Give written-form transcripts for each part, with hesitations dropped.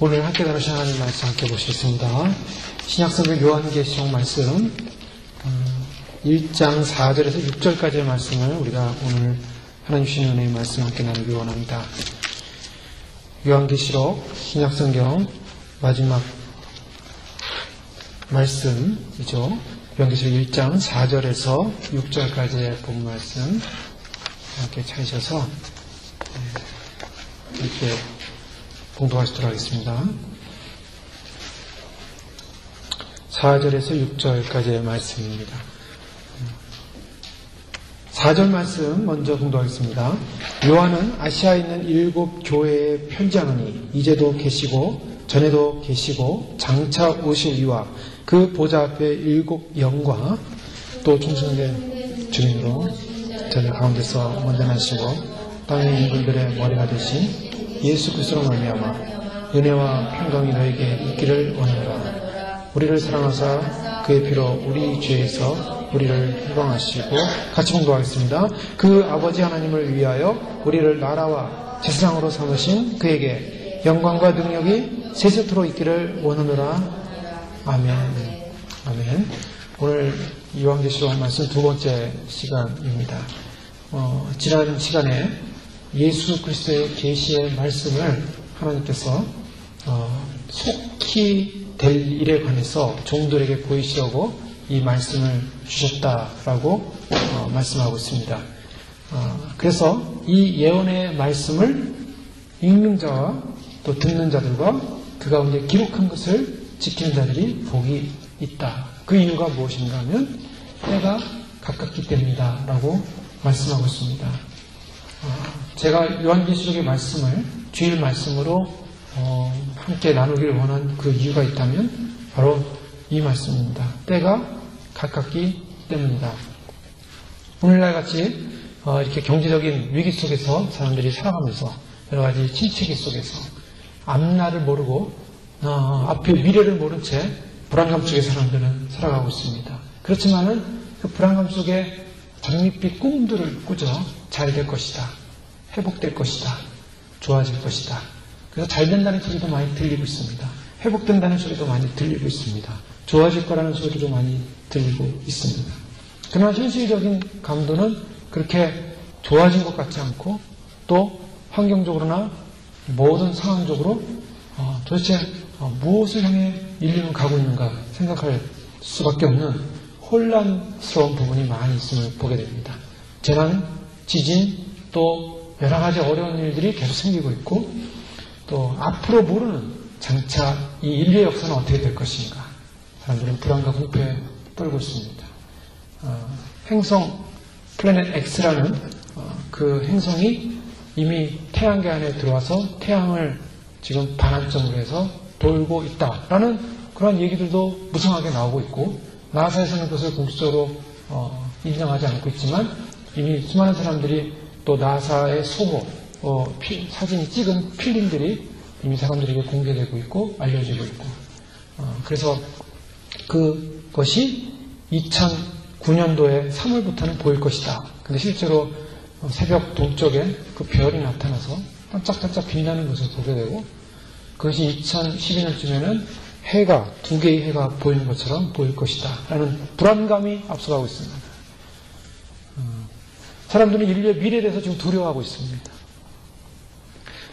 오늘 함께 나누신 하나님 말씀 함께 보시겠습니다. 신약성경 요한계시록 말씀 1장 4절에서 6절까지의 말씀을 우리가 오늘 하나님 주신 은혜의 말씀 함께 나누기 원합니다. 요한계시록 신약성경 마지막 말씀이죠. 요한계시록 1장 4절에서 6절까지의 본 말씀 함께 찾으셔서 이렇게 봉독하시도록 하겠습니다. 4절에서 6절까지의 말씀입니다. 4절 말씀 먼저 봉독하겠습니다. 요한은 아시아에 있는 7 교회에 편지하노니 이제도 계시고 전에도 계시고 장차 오실 이와 그 보좌 앞에 7 영과 또 충성된 주님으로 저희 가운데서 원전하시고 땅의 인분들의 머리가 되신 예수 그리스도로 말미암아 은혜와 평강이 너에게 있기를 원하노라. 우리를 사랑하사 그의 피로 우리 죄에서 우리를 해방하시고 같이 봉독하겠습니다. 그 아버지 하나님을 위하여 우리를 나라와 제사장으로 삼으신 그에게 영광과 능력이 세세토록 있기를 원하노라. 아멘. 아멘. 오늘 요한계시록 말씀 두 번째 시간입니다. 지난 시간에 예수 그리스도의 계시의 말씀을 하나님께서 속히 될 일에 관해서 종들에게 보이시려고 이 말씀을 주셨다라고 말씀하고 있습니다. 그래서 이 예언의 말씀을 읽는 자와 또 듣는 자들과 그 가운데 기록한 것을 지키는 자들이 복이 있다. 그 이유가 무엇인가 하면 때가 가깝기 때문이다 라고 말씀하고 있습니다. 제가 요한계시록의 말씀을 주일 말씀으로 함께 나누기를 원한 그 이유가 있다면 바로 이 말씀입니다. 때가 가깝기 때문이다. 오늘날 같이 이렇게 경제적인 위기 속에서 사람들이 살아가면서 여러 가지 침체기 속에서 앞날을 모르고 앞의 미래를 모른 채 불안감 속에 사람들은 살아가고 있습니다. 그렇지만은 그 불안감 속에 장밋빛 꿈들을 꾸죠. 잘 될 것이다. 회복될 것이다. 좋아질 것이다. 그래서 잘 된다는 소리도 많이 들리고 있습니다. 회복된다는 소리도 많이 들리고 있습니다. 좋아질 거라는 소리도 많이 들리고 있습니다. 그러나 현실적인 감도는 그렇게 좋아진 것 같지 않고 또 환경적으로나 모든 상황적으로 도대체 무엇을 향해 인류는 가고 있는가 생각할 수밖에 없는 혼란스러운 부분이 많이 있음을 보게 됩니다. 재난, 지진, 또 여러 가지 어려운 일들이 계속 생기고 있고 또 앞으로 모르는 장차 이 인류의 역사는 어떻게 될 것인가 사람들은 불안과 공포에 떨고 있습니다. 행성 플래닛 X라는 그 행성이 이미 태양계 안에 들어와서 태양을 지금 반환점으로 해서 돌고 있다라는 그런 얘기들도 무성하게 나오고 있고 나사에서는 그것을 공식적으로 인정하지 않고 있지만 이미 수많은 사람들이 또 나사의 소모 사진이 찍은 필름들이 이미 사람들에게 공개되고 있고 알려지고 있고 그래서 그것이 2009년도에 3월부터는 보일 것이다. 근데 실제로 새벽 동쪽에 그 별이 나타나서 반짝반짝 빛나는 것을 보게 되고 그것이 2012년쯤에는 해가 2개의 해가 보이는 것처럼 보일 것이다 라는 불안감이 앞서가고 있습니다. 사람들은 인류의 미래에 대해서 지금 두려워하고 있습니다.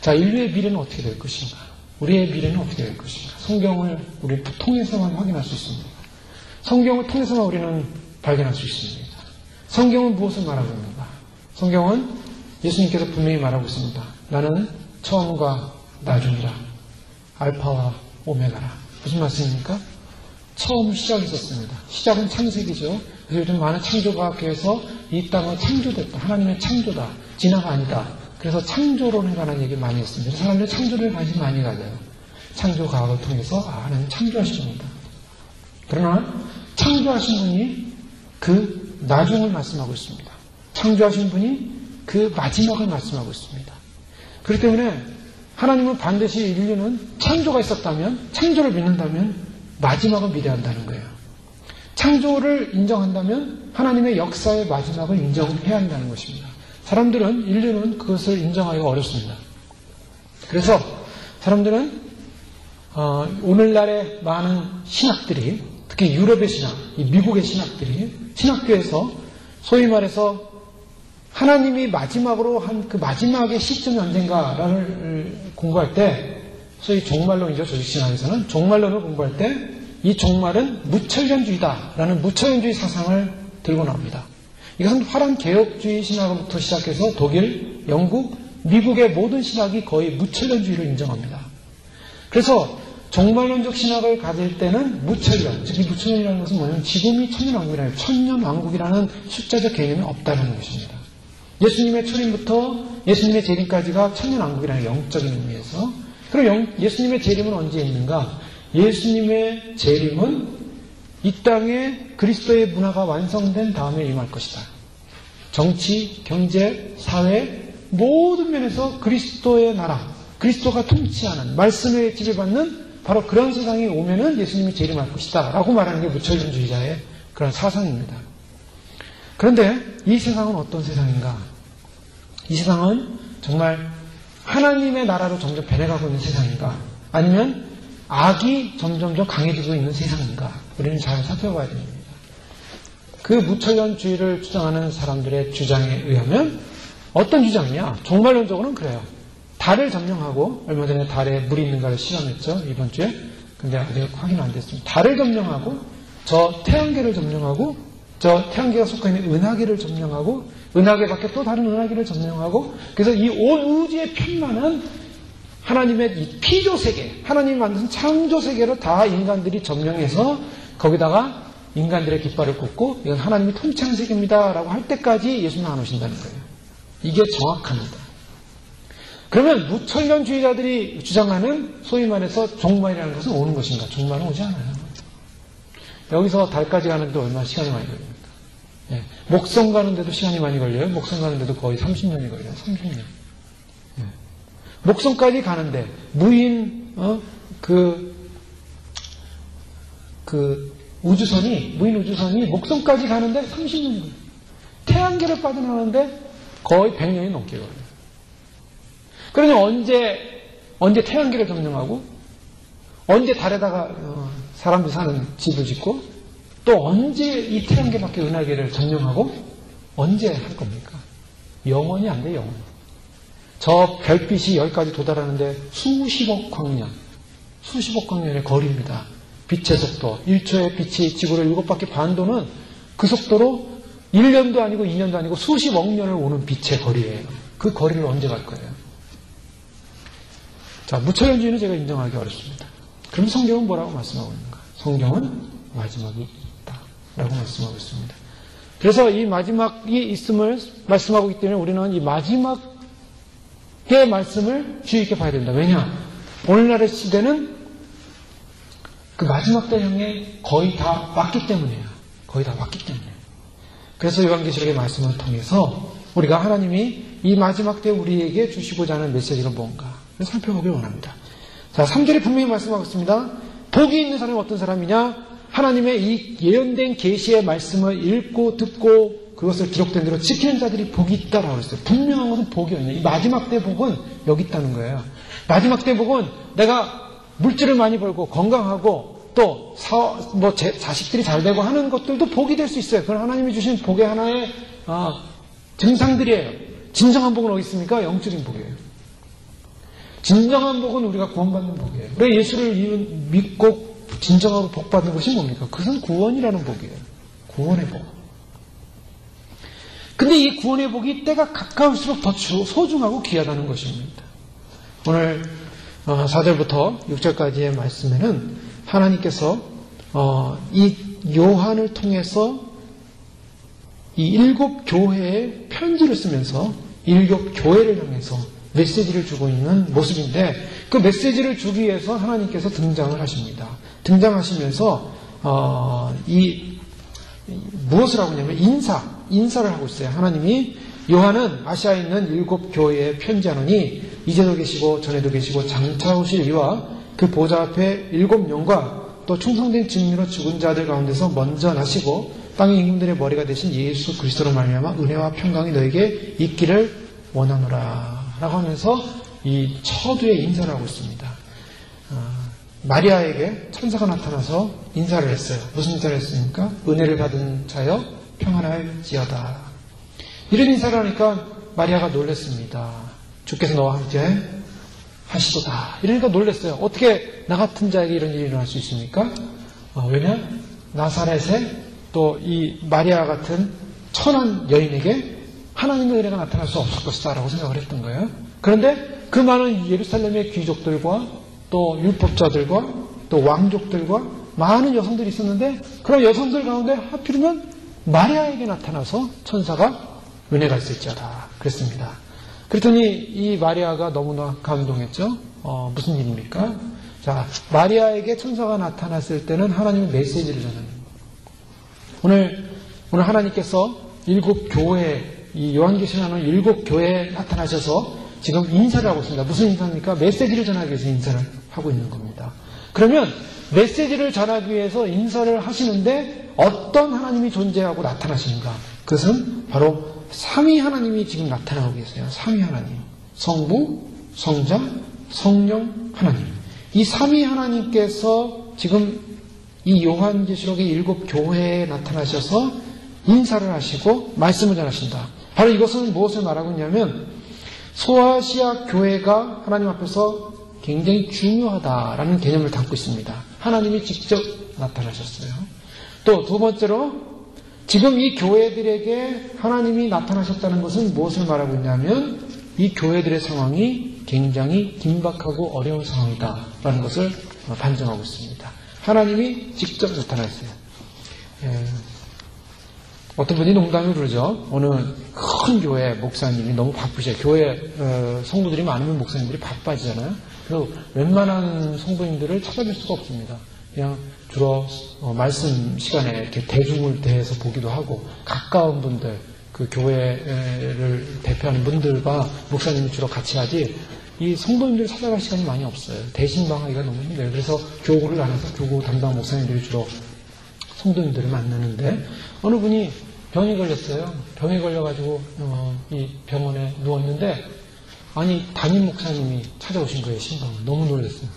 자, 인류의 미래는 어떻게 될 것인가? 우리의 미래는 어떻게 될 것인가? 성경을 우리 통해서만 확인할 수 있습니다. 성경을 통해서만 우리는 발견할 수 있습니다. 성경은 무엇을 말하고 있는가? 성경은 예수님께서 분명히 말하고 있습니다. 나는 처음과 나중이라. 알파와 오메가라. 무슨 말씀입니까? 처음 시작이 있었습니다. 시작은 창세기죠. 그래서 요즘 많은 창조과학계에서 이 땅은 창조됐다. 하나님의 창조다. 진화가 아니다. 그래서 창조론에 관한 얘기 많이 했습니다. 사람들이 창조론에 관심 많이 가져요. 창조과학을 통해서 하나님 창조하신 분이다. 그러나 창조하신 분이 그 나중을 말씀하고 있습니다. 창조하신 분이 그 마지막을 말씀하고 있습니다. 그렇기 때문에 하나님은 반드시 인류는 창조가 있었다면 창조를 믿는다면 마지막을 믿어야 한다는 거예요. 창조를 인정한다면 하나님의 역사의 마지막을 인정해야 한다는 것입니다. 사람들은 인류는 그것을 인정하기가 어렵습니다. 그래서 사람들은 오늘날의 많은 신학들이, 특히 유럽의 신학, 이 미국의 신학들이 신학교에서 소위 말해서 하나님이 마지막으로 한 그 마지막의 시점이 언젠가를 공부할 때, 소위 종말론이죠. 조직신학에서는 종말론을 공부할 때 이 종말은 무천년주의다라는 무천년주의 사상을 들고 나옵니다. 이것은 화란 개혁주의 신학부터 시작해서 독일, 영국, 미국의 모든 신학이 거의 무천년주의를 인정합니다. 그래서 종말론적 신학을 가질 때는 무천년, 즉 이 무천년이라는 것은 뭐냐면 지금이 천년왕국이라는, 천년왕국이라는 숫자적 개념이 없다는 것입니다. 예수님의 초림부터 예수님의 재림까지가 천년왕국이라는 영적인 의미에서, 그럼 예수님의 재림은 언제 있는가? 예수님의 재림은 이 땅에 그리스도의 문화가 완성된 다음에 임할 것이다. 정치, 경제, 사회 모든 면에서 그리스도의 나라, 그리스도가 통치하는 말씀에 지배받는 바로 그런 세상이 오면은 예수님이 재림할 것이다 라고 말하는 게 무천년주의자의 그런 사상입니다. 그런데 이 세상은 어떤 세상인가? 이 세상은 정말 하나님의 나라로 점점 변해가고 있는 세상인가? 아니면 악이 점점점 강해지고 있는 세상인가? 우리는 잘 살펴봐야 됩니다. 그 무천년주의를 주장하는 사람들의 주장에 의하면 어떤 주장이냐? 종말론적으로는 그래요. 달을 점령하고, 얼마 전에 달에 물이 있는가를 실험했죠, 이번 주에. 근데 아직 확인 안 됐습니다. 달을 점령하고, 저 태양계를 점령하고, 저 태양계가 속해 있는 은하계를 점령하고, 은하계 밖에 또 다른 은하계를 점령하고, 그래서 이 온 우주의 편만은 하나님의 이 피조세계, 하나님이 만드신 창조세계를 다 인간들이 점령해서 거기다가 인간들의 깃발을 꽂고 이건 하나님이 통치하는 세계입니다 라고 할 때까지 예수는 안 오신다는 거예요. 이게 정확합니다. 그러면 무천년주의자들이 주장하는 소위 말해서 종말이라는 것은 오는 것인가? 종말은 오지 않아요. 여기서 달까지 가는데 얼마나 시간이 많이 걸립니까? 예. 목성 가는데도 시간이 많이 걸려요. 목성 가는데도 거의 30년이 걸려요. 30년. 예. 목성까지 가는데 무인 무인 우주선이 목성까지 가는데 30년이 걸려요. 태양계를 빠져나가는데 거의 100년이 넘게 걸려요. 그러니 언제 태양계를 점령하고, 언제 달에다가 사람들 사는 집을 짓고, 또 언제 이 태양계 밖에 은하계를 점령하고, 언제 할 겁니까? 영원히 안 돼요, 영원히. 저 별빛이 여기까지 도달하는데 수십억 광년의 거리입니다. 빛의 속도, 1초의 빛이 지구를 7바퀴 반도는 그 속도로 1년도 아니고 2년도 아니고 수십억 년을 오는 빛의 거리예요. 그 거리를 언제 갈 거예요? 자, 무천년주의는 제가 인정하기 어렵습니다. 그럼 성경은 뭐라고 말씀하고 있는가? 성경은 마지막이 있다 라고 말씀하고 있습니다. 그래서 이 마지막이 있음을 말씀하고 있기 때문에 우리는 이 마지막의 말씀을 주의 있게 봐야 된다. 왜냐? 오늘날의 시대는 그 마지막 때 향해 거의 다 왔기 때문이에요. 거의 다 왔기 때문에. 그래서 요한계시록의 말씀을 통해서 우리가 하나님이 이 마지막 때 우리에게 주시고자 하는 메시지가 뭔가 살펴보길 원합니다. 자, 3절에 분명히 말씀하고 있습니다. 복이 있는 사람은 어떤 사람이냐? 하나님의 이 예언된 계시의 말씀을 읽고 듣고 그것을 기록된 대로 지키는 자들이 복이 있다라고 했어요. 분명한 것은 복이 없냐. 이 마지막 때 복은 여기 있다는 거예요. 마지막 때 복은 내가 물질을 많이 벌고 건강하고 또 자식들이 잘 되고 하는 것들도 복이 될 수 있어요. 그건 하나님이 주신 복의 하나의 증상들이에요. 진정한 복은 어디 있습니까? 영적인 복이에요. 진정한 복은 우리가 구원받는 복이에요. 우리가 예수를 믿고 진정하고 복받는 것이 뭡니까? 그것은 구원이라는 복이에요. 구원의 복. 근데 이 구원의 복이 때가 가까울수록 더 소중하고 귀하다는 것입니다. 오늘 4절부터 6절까지의 말씀에는 하나님께서 이 요한을 통해서 이 7교회에 편지를 쓰면서 7교회를 향해서 메시지를 주고 있는 모습인데 그 메시지를 주기 위해서 하나님께서 등장을 하십니다. 등장하시면서 무엇을 하고 있냐면 인사를 하고 있어요. 하나님이 요한은 아시아에 있는 7교회에 편지하노니 이제도 계시고 전에도 계시고 장차 오실 이와 그 보좌 앞에 7명과 또 충성된 증인으로 죽은 자들 가운데서 먼저 나시고 땅의 임금들의 머리가 되신 예수 그리스도로 말미암아 은혜와 평강이 너에게 있기를 원하노라 라고 하면서 이 처두에 인사를 하고 있습니다. 마리아에게 천사가 나타나서 인사를 했어요. 무슨 인사를 했습니까? 은혜를 받은 자여 평안할지어다. 이런 인사를 하니까 마리아가 놀랐습니다. 주께서 너와 함께 하시도다. 이러니까 놀랐어요. 어떻게 나 같은 자에게 이런 일이 일어날 수 있습니까? 왜냐? 나사렛에 또 이 마리아 같은 천한 여인에게 하나님의 은혜가 나타날 수 없을 것이다 라고 생각을 했던 거예요. 그런데 그 많은 예루살렘의 귀족들과 또 율법자들과 또 왕족들과 많은 여성들이 있었는데 그런 여성들 가운데 하필이면 마리아에게 나타나서 천사가 은혜가 있을지어다 그랬습니다. 그랬더니 이 마리아가 너무나 감동했죠. 무슨 일입니까? 자, 마리아에게 천사가 나타났을 때는 하나님의 메시지를 전하는 거예요. 오늘 하나님께서 일곱 교회, 이 요한계시라는 일곱 교회에 나타나셔서 지금 인사를 하고 있습니다. 무슨 인사입니까? 메시지를 전하기 위해서 인사를 하고 있는 겁니다. 그러면 메시지를 전하기 위해서 인사를 하시는데 어떤 하나님이 존재하고 나타나시는가? 그것은 바로 삼위 하나님이 지금 나타나고 계세요. 삼위 하나님. 성부, 성자, 성령 하나님. 이 삼위 하나님께서 지금 이 요한계시록의 일곱 교회에 나타나셔서 인사를 하시고 말씀을 전하신다. 바로 이것은 무엇을 말하고 있냐면 소아시아 교회가 하나님 앞에서 굉장히 중요하다라는 개념을 담고 있습니다. 하나님이 직접 나타나셨어요. 또 두 번째로 지금 이 교회들에게 하나님이 나타나셨다는 것은 무엇을 말하고 있냐면 이 교회들의 상황이 굉장히 긴박하고 어려운 상황이다라는 것을 반증하고 있습니다. 하나님이 직접 나타났어요. 어떤 분이 농담으로 그러죠. 어느 큰 교회 목사님이 너무 바쁘셔요. 교회 성도들이 많으면 목사님들이 바빠지잖아요. 그래서 웬만한 성도님들을 찾아뵐 수가 없습니다. 그냥 주로 말씀 시간에 이렇게 대중을 대해서 보기도 하고 가까운 분들, 그 교회를 대표하는 분들과 목사님이 주로 같이 하지 이 성도님들을 찾아갈 시간이 많이 없어요. 대신방하기가 너무 힘들어요. 그래서 교구를 나눠서 교구 담당 목사님들이 주로 성도님들을 만나는데 어느 분이 병이 걸렸어요. 병에 걸려가지고 이 병원에 누웠는데 아니 담임 목사님이 찾아오신 거예요. 신방을. 너무 놀랐어요.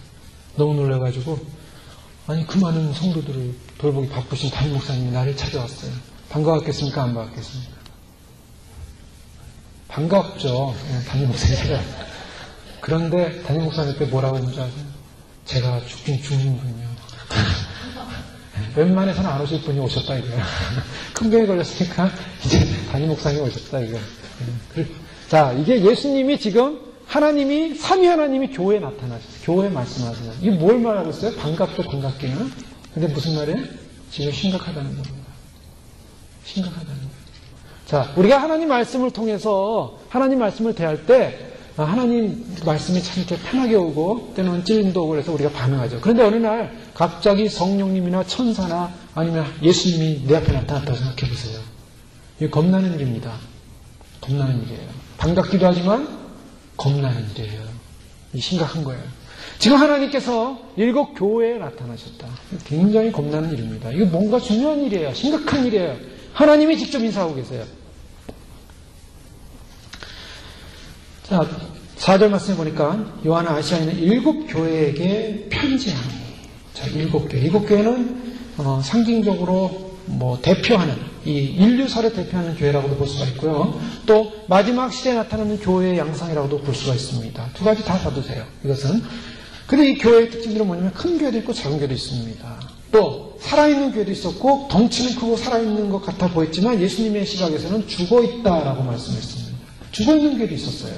너무 놀라가지고 아니 그 많은 성도들을 돌보기 바쁘신 담임 목사님이 나를 찾아왔어요. 반가웠겠습니까? 안 반가웠겠습니까? 반갑죠. 담임 목사님이 찾아왔어요. 그런데 담임 목사님께 뭐라고 했는지 아세요? 제가 죽긴 죽는군요. 웬만해서는 안 오실 분이 오셨다 이거예요. 큰 병에 걸렸으니까 이제 담임 목사님이 오셨다 이거예요. 자, 이게 예수님이 지금 하나님이 삼위 하나님이 교회에 나타나셨어요. 교회에 말씀하세요. 이게 뭘 말하고 있어요? 반갑죠, 반갑기는. 근데 무슨 말이에요? 지금 심각하다는 겁니다. 심각하다는 거예요. 자, 우리가 하나님 말씀을 통해서 하나님 말씀을 대할 때 하나님 말씀이 참 이렇게 편하게 오고 때로는 찔림도 오고 그래서 우리가 반응하죠. 그런데 어느 날 갑자기 성령님이나 천사나 아니면 예수님이 내 앞에 나타났다고 생각해 보세요. 이게 겁나는 일입니다. 겁나는 일이에요. 반갑기도 하지만 겁나는 일이에요. 이 심각한 거예요. 지금 하나님께서 일곱 교회에 나타나셨다. 굉장히 겁나는 일입니다. 이거 뭔가 중요한 일이에요. 심각한 일이에요. 하나님이 직접 인사하고 계세요. 자, 4절 말씀해 보니까 요한 아시아에 있는 일곱 교회에게 편지하니. 자, 일곱 교회. 일곱 교회는 상징적으로 대표하는 이 인류사를 대표하는 교회라고도 볼 수가 있고요. 또 마지막 시대에 나타나는 교회의 양상이라고도 볼 수가 있습니다. 두 가지 다 받으세요. 이것은. 근데 이 교회의 특징들은 뭐냐면 큰 교회도 있고 작은 교회도 있습니다. 또 살아있는 교회도 있었고 덩치는 크고 살아있는 것 같아 보였지만 예수님의 시각에서는 죽어있다라고 말씀했습니다. 죽어있는 교회도 있었어요.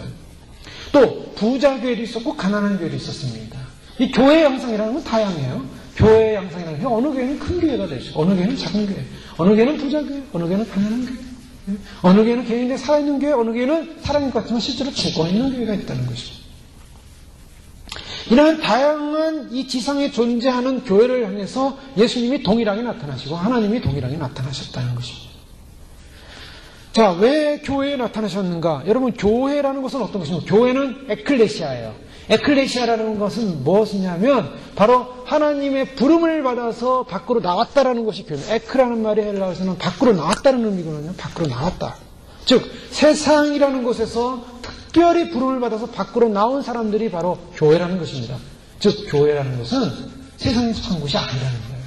또 부자 교회도 있었고 가난한 교회도 있었습니다. 이 교회의 양상이라는 건 다양해요. 교회의 양상이라는 게 어느 교회는 큰 교회가 되죠. 어느 교회는 작은 교회. 어느 교회는 부자 교회. 어느 교회는 가난한 교회. 어느 교회는 개인의 살아있는 교회. 어느 교회는 살아있는 것 같지만 실제로 죽어있는 교회가 있다는 것입니다. 이런 다양한 이 지상에 존재하는 교회를 향해서 예수님이 동일하게 나타나시고 하나님이 동일하게 나타나셨다는 것입니다. 자, 왜 교회에 나타나셨는가? 여러분, 교회라는 것은 어떤 것입니까? 교회는 에클레시아예요. 에클레시아라는 것은 무엇이냐면 바로 하나님의 부름을 받아서 밖으로 나왔다라는 것이 교회입니다. 에크라는 말이 헬라어에서는 밖으로 나왔다는 의미거든요. 밖으로 나왔다. 즉 세상이라는 곳에서 특별히 부름을 받아서 밖으로 나온 사람들이 바로 교회라는 것입니다. 즉 교회라는 것은 세상에 속한 곳이 아니라는 거예요.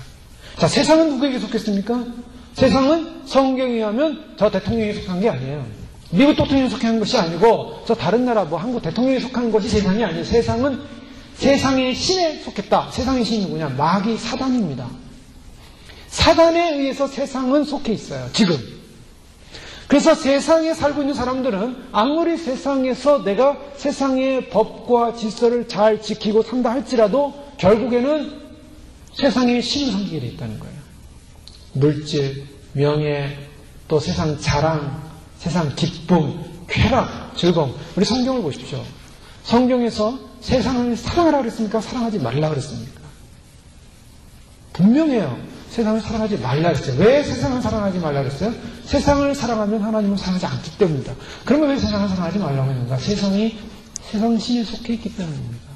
자, 세상은 누구에게 속했습니까? 세상은 성경에 의하면 저 대통령에 속한 게 아니에요. 미국 대통령에 속한 것이 아니고 저 다른 나라 뭐 한국 대통령에 속한 것이 세상이 아니에요. 세상은 세상의 신에 속했다. 세상의 신이 누구냐? 마귀 사단입니다. 사단에 의해서 세상은 속해 있어요. 지금. 그래서 세상에 살고 있는 사람들은 아무리 세상에서 내가 세상의 법과 질서를 잘 지키고 산다 할지라도 결국에는 세상의 신을 섬기게 되어 있다는 거예요. 물질, 명예, 또 세상 자랑, 세상 기쁨, 쾌락, 즐거움. 우리 성경을 보십시오. 성경에서 세상을 사랑하라 그랬습니까? 사랑하지 말라 그랬습니까? 분명해요. 세상을 사랑하지 말라 그랬어요. 왜 세상을 사랑하지 말라 그랬어요? 세상을 사랑하면 하나님을 사랑하지 않기 때문입니다. 그러면 왜 세상을 사랑하지 말라고 했는가? 세상 신에 속해 있기 때문입니다.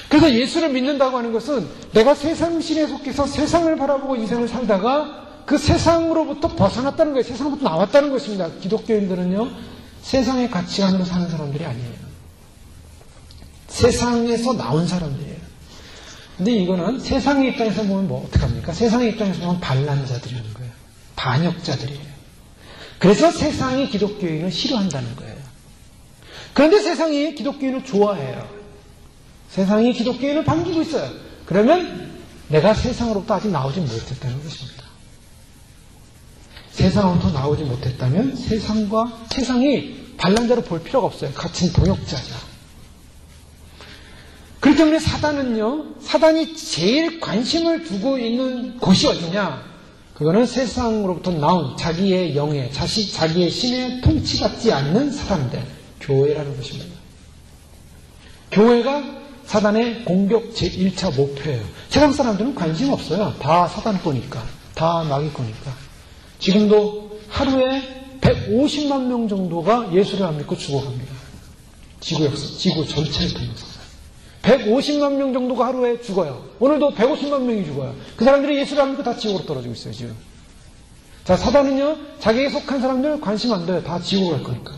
그래서 예수를 믿는다고 하는 것은 내가 세상 신에 속해서 세상을 바라보고 인생을 살다가 그 세상으로부터 벗어났다는 거예요. 세상으로부터 나왔다는 것입니다. 기독교인들은요, 세상의 가치관으로 사는 사람들이 아니에요. 세상에서 나온 사람들이에요. 근데 이거는 세상의 입장에서 보면 뭐 어떡합니까? 세상의 입장에서 보면 반란자들이라는 거예요. 반역자들이에요. 그래서 세상이 기독교인을 싫어한다는 거예요. 그런데 세상이 기독교인을 좋아해요. 세상이 기독교인을 반기고 있어요. 그러면 내가 세상으로부터 아직 나오지 못했다는 것입니다. 세상으로부터 나오지 못했다면 세상이 반란자로 볼 필요가 없어요. 같은 동역자죠. 그렇기 때문에 사단이 제일 관심을 두고 있는 곳이 어디냐? 그거는 세상으로부터 나온 자기의 영에, 자기의 신에 통치받지 않는 사람들, 교회라는 것입니다. 교회가 사단의 공격 제1차 목표예요. 세상 사람들은 관심 없어요. 다 사단거니까, 다 마귀거니까. 지금도 하루에 150만 명 정도가 예수를 안 믿고 죽어갑니다. 지구 전체를 통해서. 150만 명 정도가 하루에 죽어요. 오늘도 150만 명이 죽어요. 그 사람들이 예수를 안 믿고 다 지옥으로 떨어지고 있어요, 지금. 자, 사단은요, 자기에게 속한 사람들 관심 안 돼요. 다 지옥으로 갈 거니까.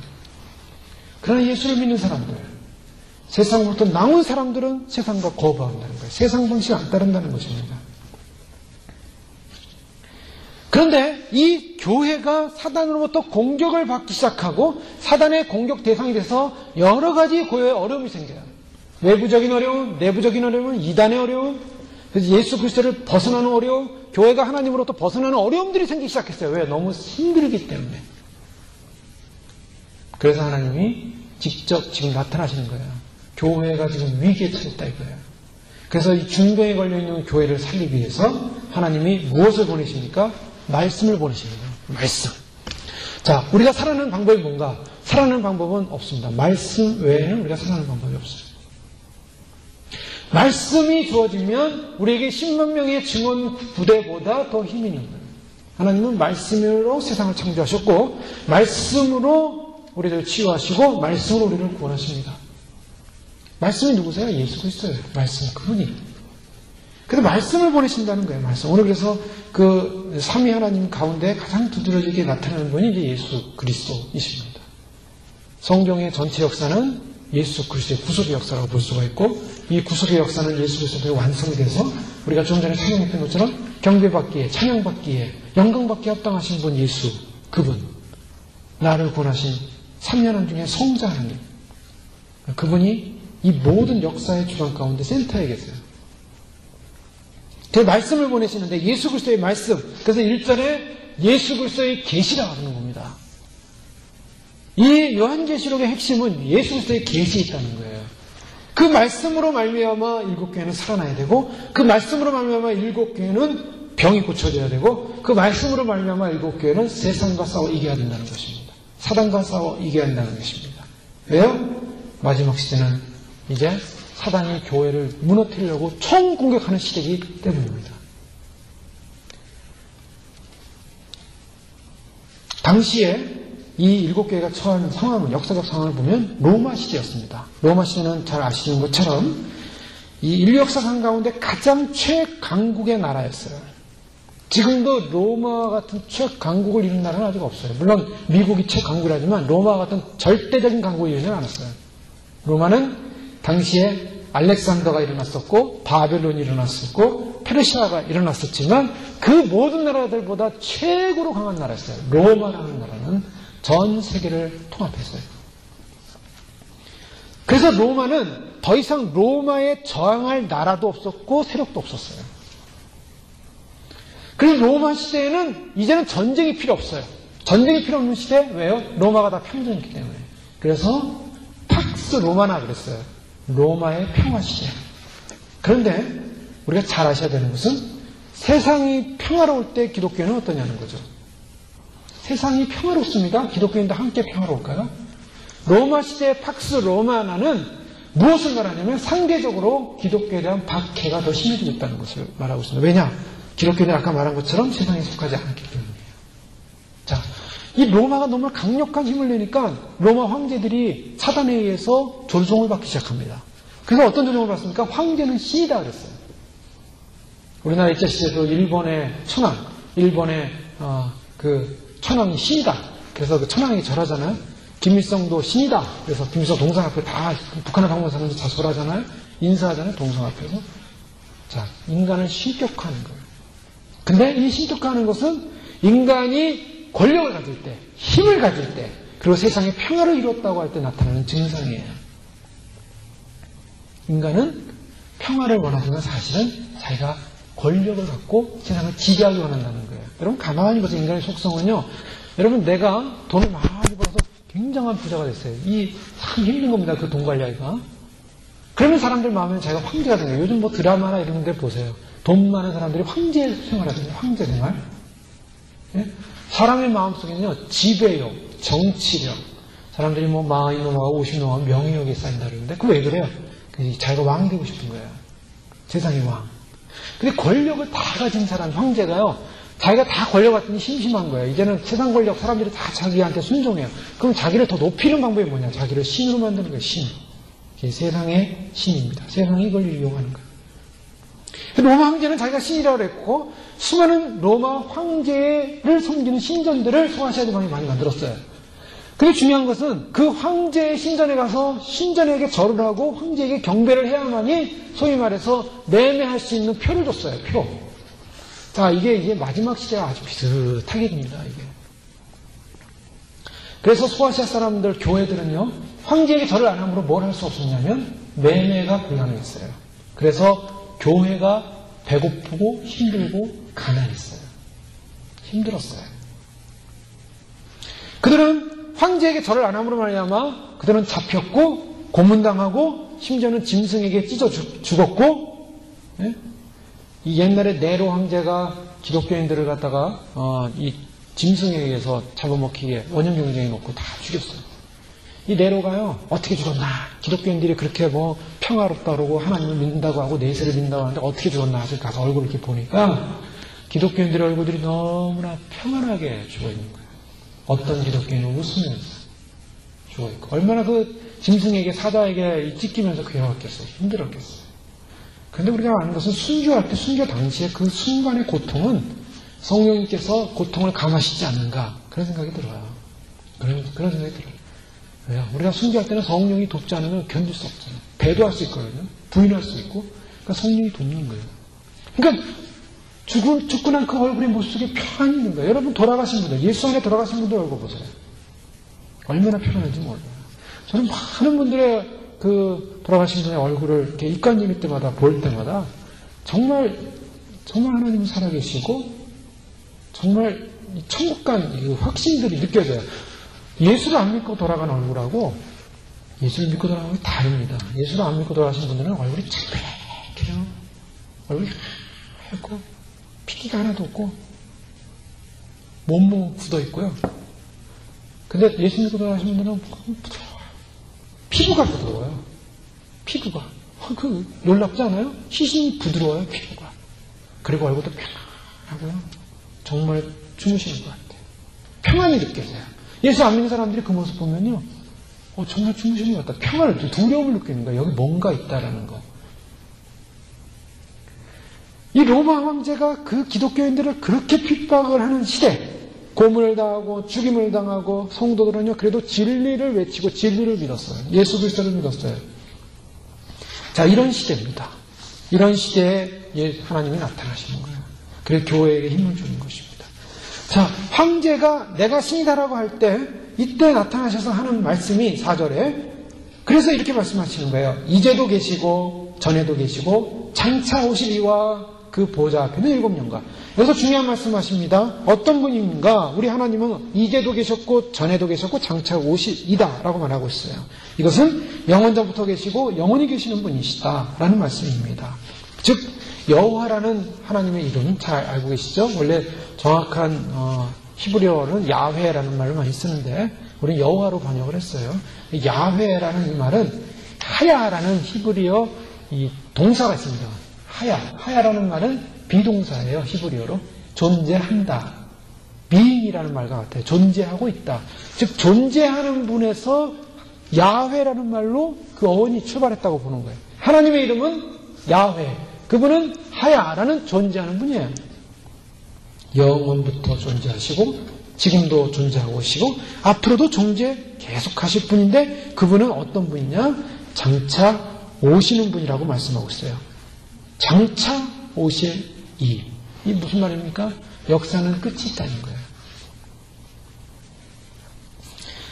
그러나 예수를 믿는 사람들, 세상으로부터 나온 사람들은 세상과 거부한다는 거예요. 세상 방식을 안 따른다는 것입니다. 그런데 이 교회가 사단으로부터 공격을 받기 시작하고 사단의 공격 대상이 돼서 여러 가지 교회에 어려움이 생겨요. 외부적인 어려움, 내부적인 어려움은 이단의 어려움, 그래서 예수 그리스도를 벗어나는 어려움, 교회가 하나님으로부터 벗어나는 어려움들이 생기기 시작했어요. 왜? 너무 힘들기 때문에. 그래서 하나님이 직접 지금 나타나시는 거예요. 교회가 지금 위기에 처했다 이거예요. 그래서 이 중병에 걸려있는 교회를 살리기 위해서 하나님이 무엇을 보내십니까? 말씀을 보내십니다. 말씀. 자, 우리가 살아가는 방법이 뭔가? 살아가는 방법은 없습니다. 말씀 외에는 우리가 살아가는 방법이 없어요. 말씀이 주어지면 우리에게 10만 명의 증언 부대보다 더 힘이 있는 거예요. 하나님은 말씀으로 세상을 창조하셨고 말씀으로 우리를 치유하시고 말씀으로 우리를 구원하십니다. 말씀이 누구세요? 예수 그리스도예요. 말씀 그분이. 그래서 말씀을 보내신다는 거예요. 말씀. 오늘 그래서 그 삼위 하나님 가운데 가장 두드러지게 나타나는 분이 이제 예수 그리스도이십니다. 성경의 전체 역사는 예수 그리스도의 구속의 역사라고 볼 수가 있고 이 구속의 역사는 예수 그리스도의 완성이 돼서 우리가 좀 전에 찬양했던 것처럼 경배받기에 찬양받기에 영광받기에 합당하신 분 예수 그분 나를 구원하신 3년 중에 성자 하나님 그분이 이 모든 역사의 주관 가운데 센터에 계세요. 그 말씀을 보내시는데 예수 그리스도의 말씀 그래서 1절에 예수 그리스도의 계시라고 하는 겁니다. 이 요한계시록의 핵심은 예수 그리스도의 계시에 있다는 거예요. 그 말씀으로 말미암아 7교회는 살아나야 되고 그 말씀으로 말미암아 7교회는 병이 고쳐져야 되고 그 말씀으로 말미암아 7교회는 세상과 싸워 이겨야 된다는 것입니다. 사단과 싸워 이겨야 한다는 것입니다. 왜요? 마지막 시대는 이제 사단이 교회를 무너뜨리려고 총공격하는 시대이기 때문입니다. 당시에 이 7교회가 처한 상황은 역사적 상황을 보면 로마 시대였습니다. 로마 시대는 잘 아시는 것처럼 이 인류 역사상 가운데 가장 최강국의 나라였어요. 지금도 로마 같은 최강국을 이룬 나라는 아직 없어요. 물론 미국이 최강국이라지만 로마 같은 절대적인 강국을 이루지는 않았어요. 로마는 당시에 알렉산더가 일어났었고 바벨론이 일어났었고 페르시아가 일어났었지만 그 모든 나라들보다 최고로 강한 나라였어요. 로마라는 나라는 전 세계를 통합했어요. 그래서 로마는 더 이상 로마에 저항할 나라도 없었고 세력도 없었어요. 그래서 로마 시대에는 이제는 전쟁이 필요 없어요. 전쟁이 필요 없는 시대. 왜요? 로마가 다 평정이기 때문에. 그래서 팍스 로마나 그랬어요. 로마의 평화 시대. 그런데 우리가 잘 아셔야 되는 것은 세상이 평화로울 때 기독교는 어떠냐는 거죠. 세상이 평화롭습니다. 기독교인도 함께 평화로울까요? 로마 시대의 팍스 로마나는 무엇을 말하냐면 상대적으로 기독교에 대한 박해가 더 심해지고 있다는 것을 말하고 있습니다. 왜냐? 기독교는 아까 말한 것처럼 세상에 속하지 않기 때문이에요. 자, 이 로마가 너무 강력한 힘을 내니까 로마 황제들이 사단에 의해서 조종을 받기 시작합니다. 그래서 어떤 조종을 받습니까? 황제는 신이다 그랬어요. 우리나라 일제시대도 일본의 천황, 일본의 그 천황이 신이다. 그래서 그 천황에게 절하잖아요. 김일성도 신이다. 그래서 김일성 동상 앞에 다 북한을 방문하면서 자수를 하잖아요. 인사하잖아요. 동상 앞에서. 자, 인간을 신격화하는 거예요. 근데 이 신격화하는 것은 인간이 권력을 가질 때, 힘을 가질 때, 그리고 세상에 평화를 이뤘다고 할 때 나타나는 증상이에요. 인간은 평화를 원하지만 사실은 자기가 권력을 갖고 세상을 지배하기 원한다는 거예요. 여러분 가만히 보세요. 인간의 속성은요. 여러분 내가 돈을 많이 벌어서 굉장한 부자가 됐어요. 이 참 힘든 겁니다. 그 돈 관리하기가. 그러면 사람들 마음에 자기가 황제가 된 거예요. 요즘 뭐 드라마나 이런 데 보세요. 돈 많은 사람들이 황제 생활하잖아요. 황제 생활. 예? 사람의 마음속에는요. 지배욕, 정치력, 사람들이 뭐 40 넘어가고 50 넘어가고 명예욕에 쌓인다 그러는데 그거 왜 그래요? 자기가 왕이 되고 싶은 거예요. 세상의 왕. 근데 권력을 다 가진 사람, 황제가요. 자기가 다 권력 갖더니 심심한 거예요. 이제는 세상 권력 사람들이 다 자기한테 순종해요. 그럼 자기를 더 높이는 방법이 뭐냐? 자기를 신으로 만드는 거예요. 신. 이게 세상의 신입니다. 세상이 이걸 이용하는 거예요. 로마 황제는 자기가 신이라고 했고 수많은 로마 황제를 섬기는 신전들을 소아시아지방에 많이 만들었어요. 근데 중요한 것은 그 황제의 신전에 가서 신전에게 절을 하고 황제에게 경배를 해야만이 소위 말해서 매매할 수 있는 표를 줬어요. 표. 자, 이게 마지막 시대와 아주 비슷하게 됩니다. 이게. 그래서 소아시아 사람들 교회들은요. 황제에게 절을 안 함으로 뭘 할 수 없었냐면 매매가 불가능했어요. 그래서 교회가 배고프고 힘들고 가난했어요. 힘들었어요. 그들은 황제에게 절을 안 함으로 말미암아 그들은 잡혔고 고문당하고 심지어는 짐승에게 찢어 죽었고 예? 이 옛날에 네로 황제가 기독교인들을 갖다가 이 짐승에 의해서 잡아먹히게 원형 경쟁에 놓고 다 죽였어요. 이 네로가요 어떻게 죽었나? 기독교인들이 그렇게 뭐 평화롭다 그러고 하나님을 믿는다고 하고 내세를 믿는다고 하는데 어떻게 죽었나? 그래서 가서 얼굴을 이렇게 보니까 기독교인들의 얼굴들이 너무나 평안하게 죽어있는 거예요. 어떤 기독교인은 웃으면서 죽어있고 얼마나 그 짐승에게 사자에게 찢기면서 괴로웠겠어요. 힘들었겠어요. 그런데 우리가 아는 것은 순교할 때 순교 당시에 그 순간의 고통은 성령님께서 고통을 감하시지 않는가 그런 생각이 들어요. 그런 생각이 들어요. 왜요? 우리가 순교할 때는 성령이 돕지 않으면 견딜 수 없잖아요. 배도할 수 있거든요. 부인할 수 있고 그러니까 성령이 돕는 거예요. 그러니까 죽고 난 그 얼굴의 모습 속에 평안이 있는 거예요. 여러분 돌아가신 분들, 예수 안에 돌아가신 분들 얼굴 보세요. 얼마나 평안한지 몰라요. 저는 많은 분들의 그 돌아가신 분의 얼굴을 이렇게 입관님일 때마다 볼 때마다 정말 하나님은 살아계시고 정말 천국 간 확신들이 느껴져요. 예수를 안 믿고 돌아간 얼굴하고 예수를 믿고 돌아가는 게 다릅니다. 예수를 안 믿고 돌아가신 분들은 얼굴이 창백해요. 얼굴이 하얗고 피기가 하나도 없고 몸무 굳어 있고요. 근데 예수 믿고 돌아가신 분들은 부드러워요. 피부가 부드러워요. 피부가. 놀랍지 않아요? 시신이 부드러워요. 피부가. 그리고 얼굴도 평안하고요. 정말 주무시는 것 같아요. 평안이 느껴져요. 예수 안 믿는 사람들이 그 모습 보면요. 정말 주무시는 것 같다. 평안을, 두려움을 느끼는 거예요. 여기 뭔가 있다라는 거. 이 로마 황제가 그 기독교인들을 그렇게 핍박을 하는 시대, 고문을 당하고 죽임을 당하고 성도들은요 그래도 진리를 외치고 진리를 믿었어요. 예수 그리스도를 믿었어요. 자, 이런 시대입니다. 이런 시대에 하나님이 나타나시는 거예요. 그래서 교회에게 힘을 주는 것입니다. 자, 황제가 내가 신이다라고 할 때 이때 나타나셔서 하는 말씀이 4절에 그래서 이렇게 말씀하시는 거예요. 이제도 계시고 전에도 계시고 장차 오실 이와 그 보좌 앞에는 7영과. 여기서 중요한 말씀하십니다. 어떤 분인가? 우리 하나님은 이제도 계셨고 전에도 계셨고 장차 오실 이다 라고 말하고 있어요. 이것은 영원전부터 계시고 영원히 계시는 분이시다 라는 말씀입니다. 즉 여호와라는 하나님의 이름 잘 알고 계시죠? 원래 정확한 히브리어는 야훼라는 말을 많이 쓰는데 우리는 여호와로 번역을 했어요. 야훼라는 이 말은 하야라는 히브리어 이 동사가 있습니다. 하야라는 말은 비동사예요. 히브리어로 존재한다. being이라는 말과 같아요. 존재하고 있다. 즉 존재하는 분에서 야훼라는 말로 그 어원이 출발했다고 보는 거예요. 하나님의 이름은 야훼. 그분은 하야라는 존재하는 분이에요. 영원부터 존재하시고 지금도 존재하고 계시고 앞으로도 존재 계속하실 분인데 그분은 어떤 분이냐? 장차 오시는 분이라고 말씀하고 있어요. 장차 오실 이 무슨 말입니까? 역사는 끝이 있다는 거예요.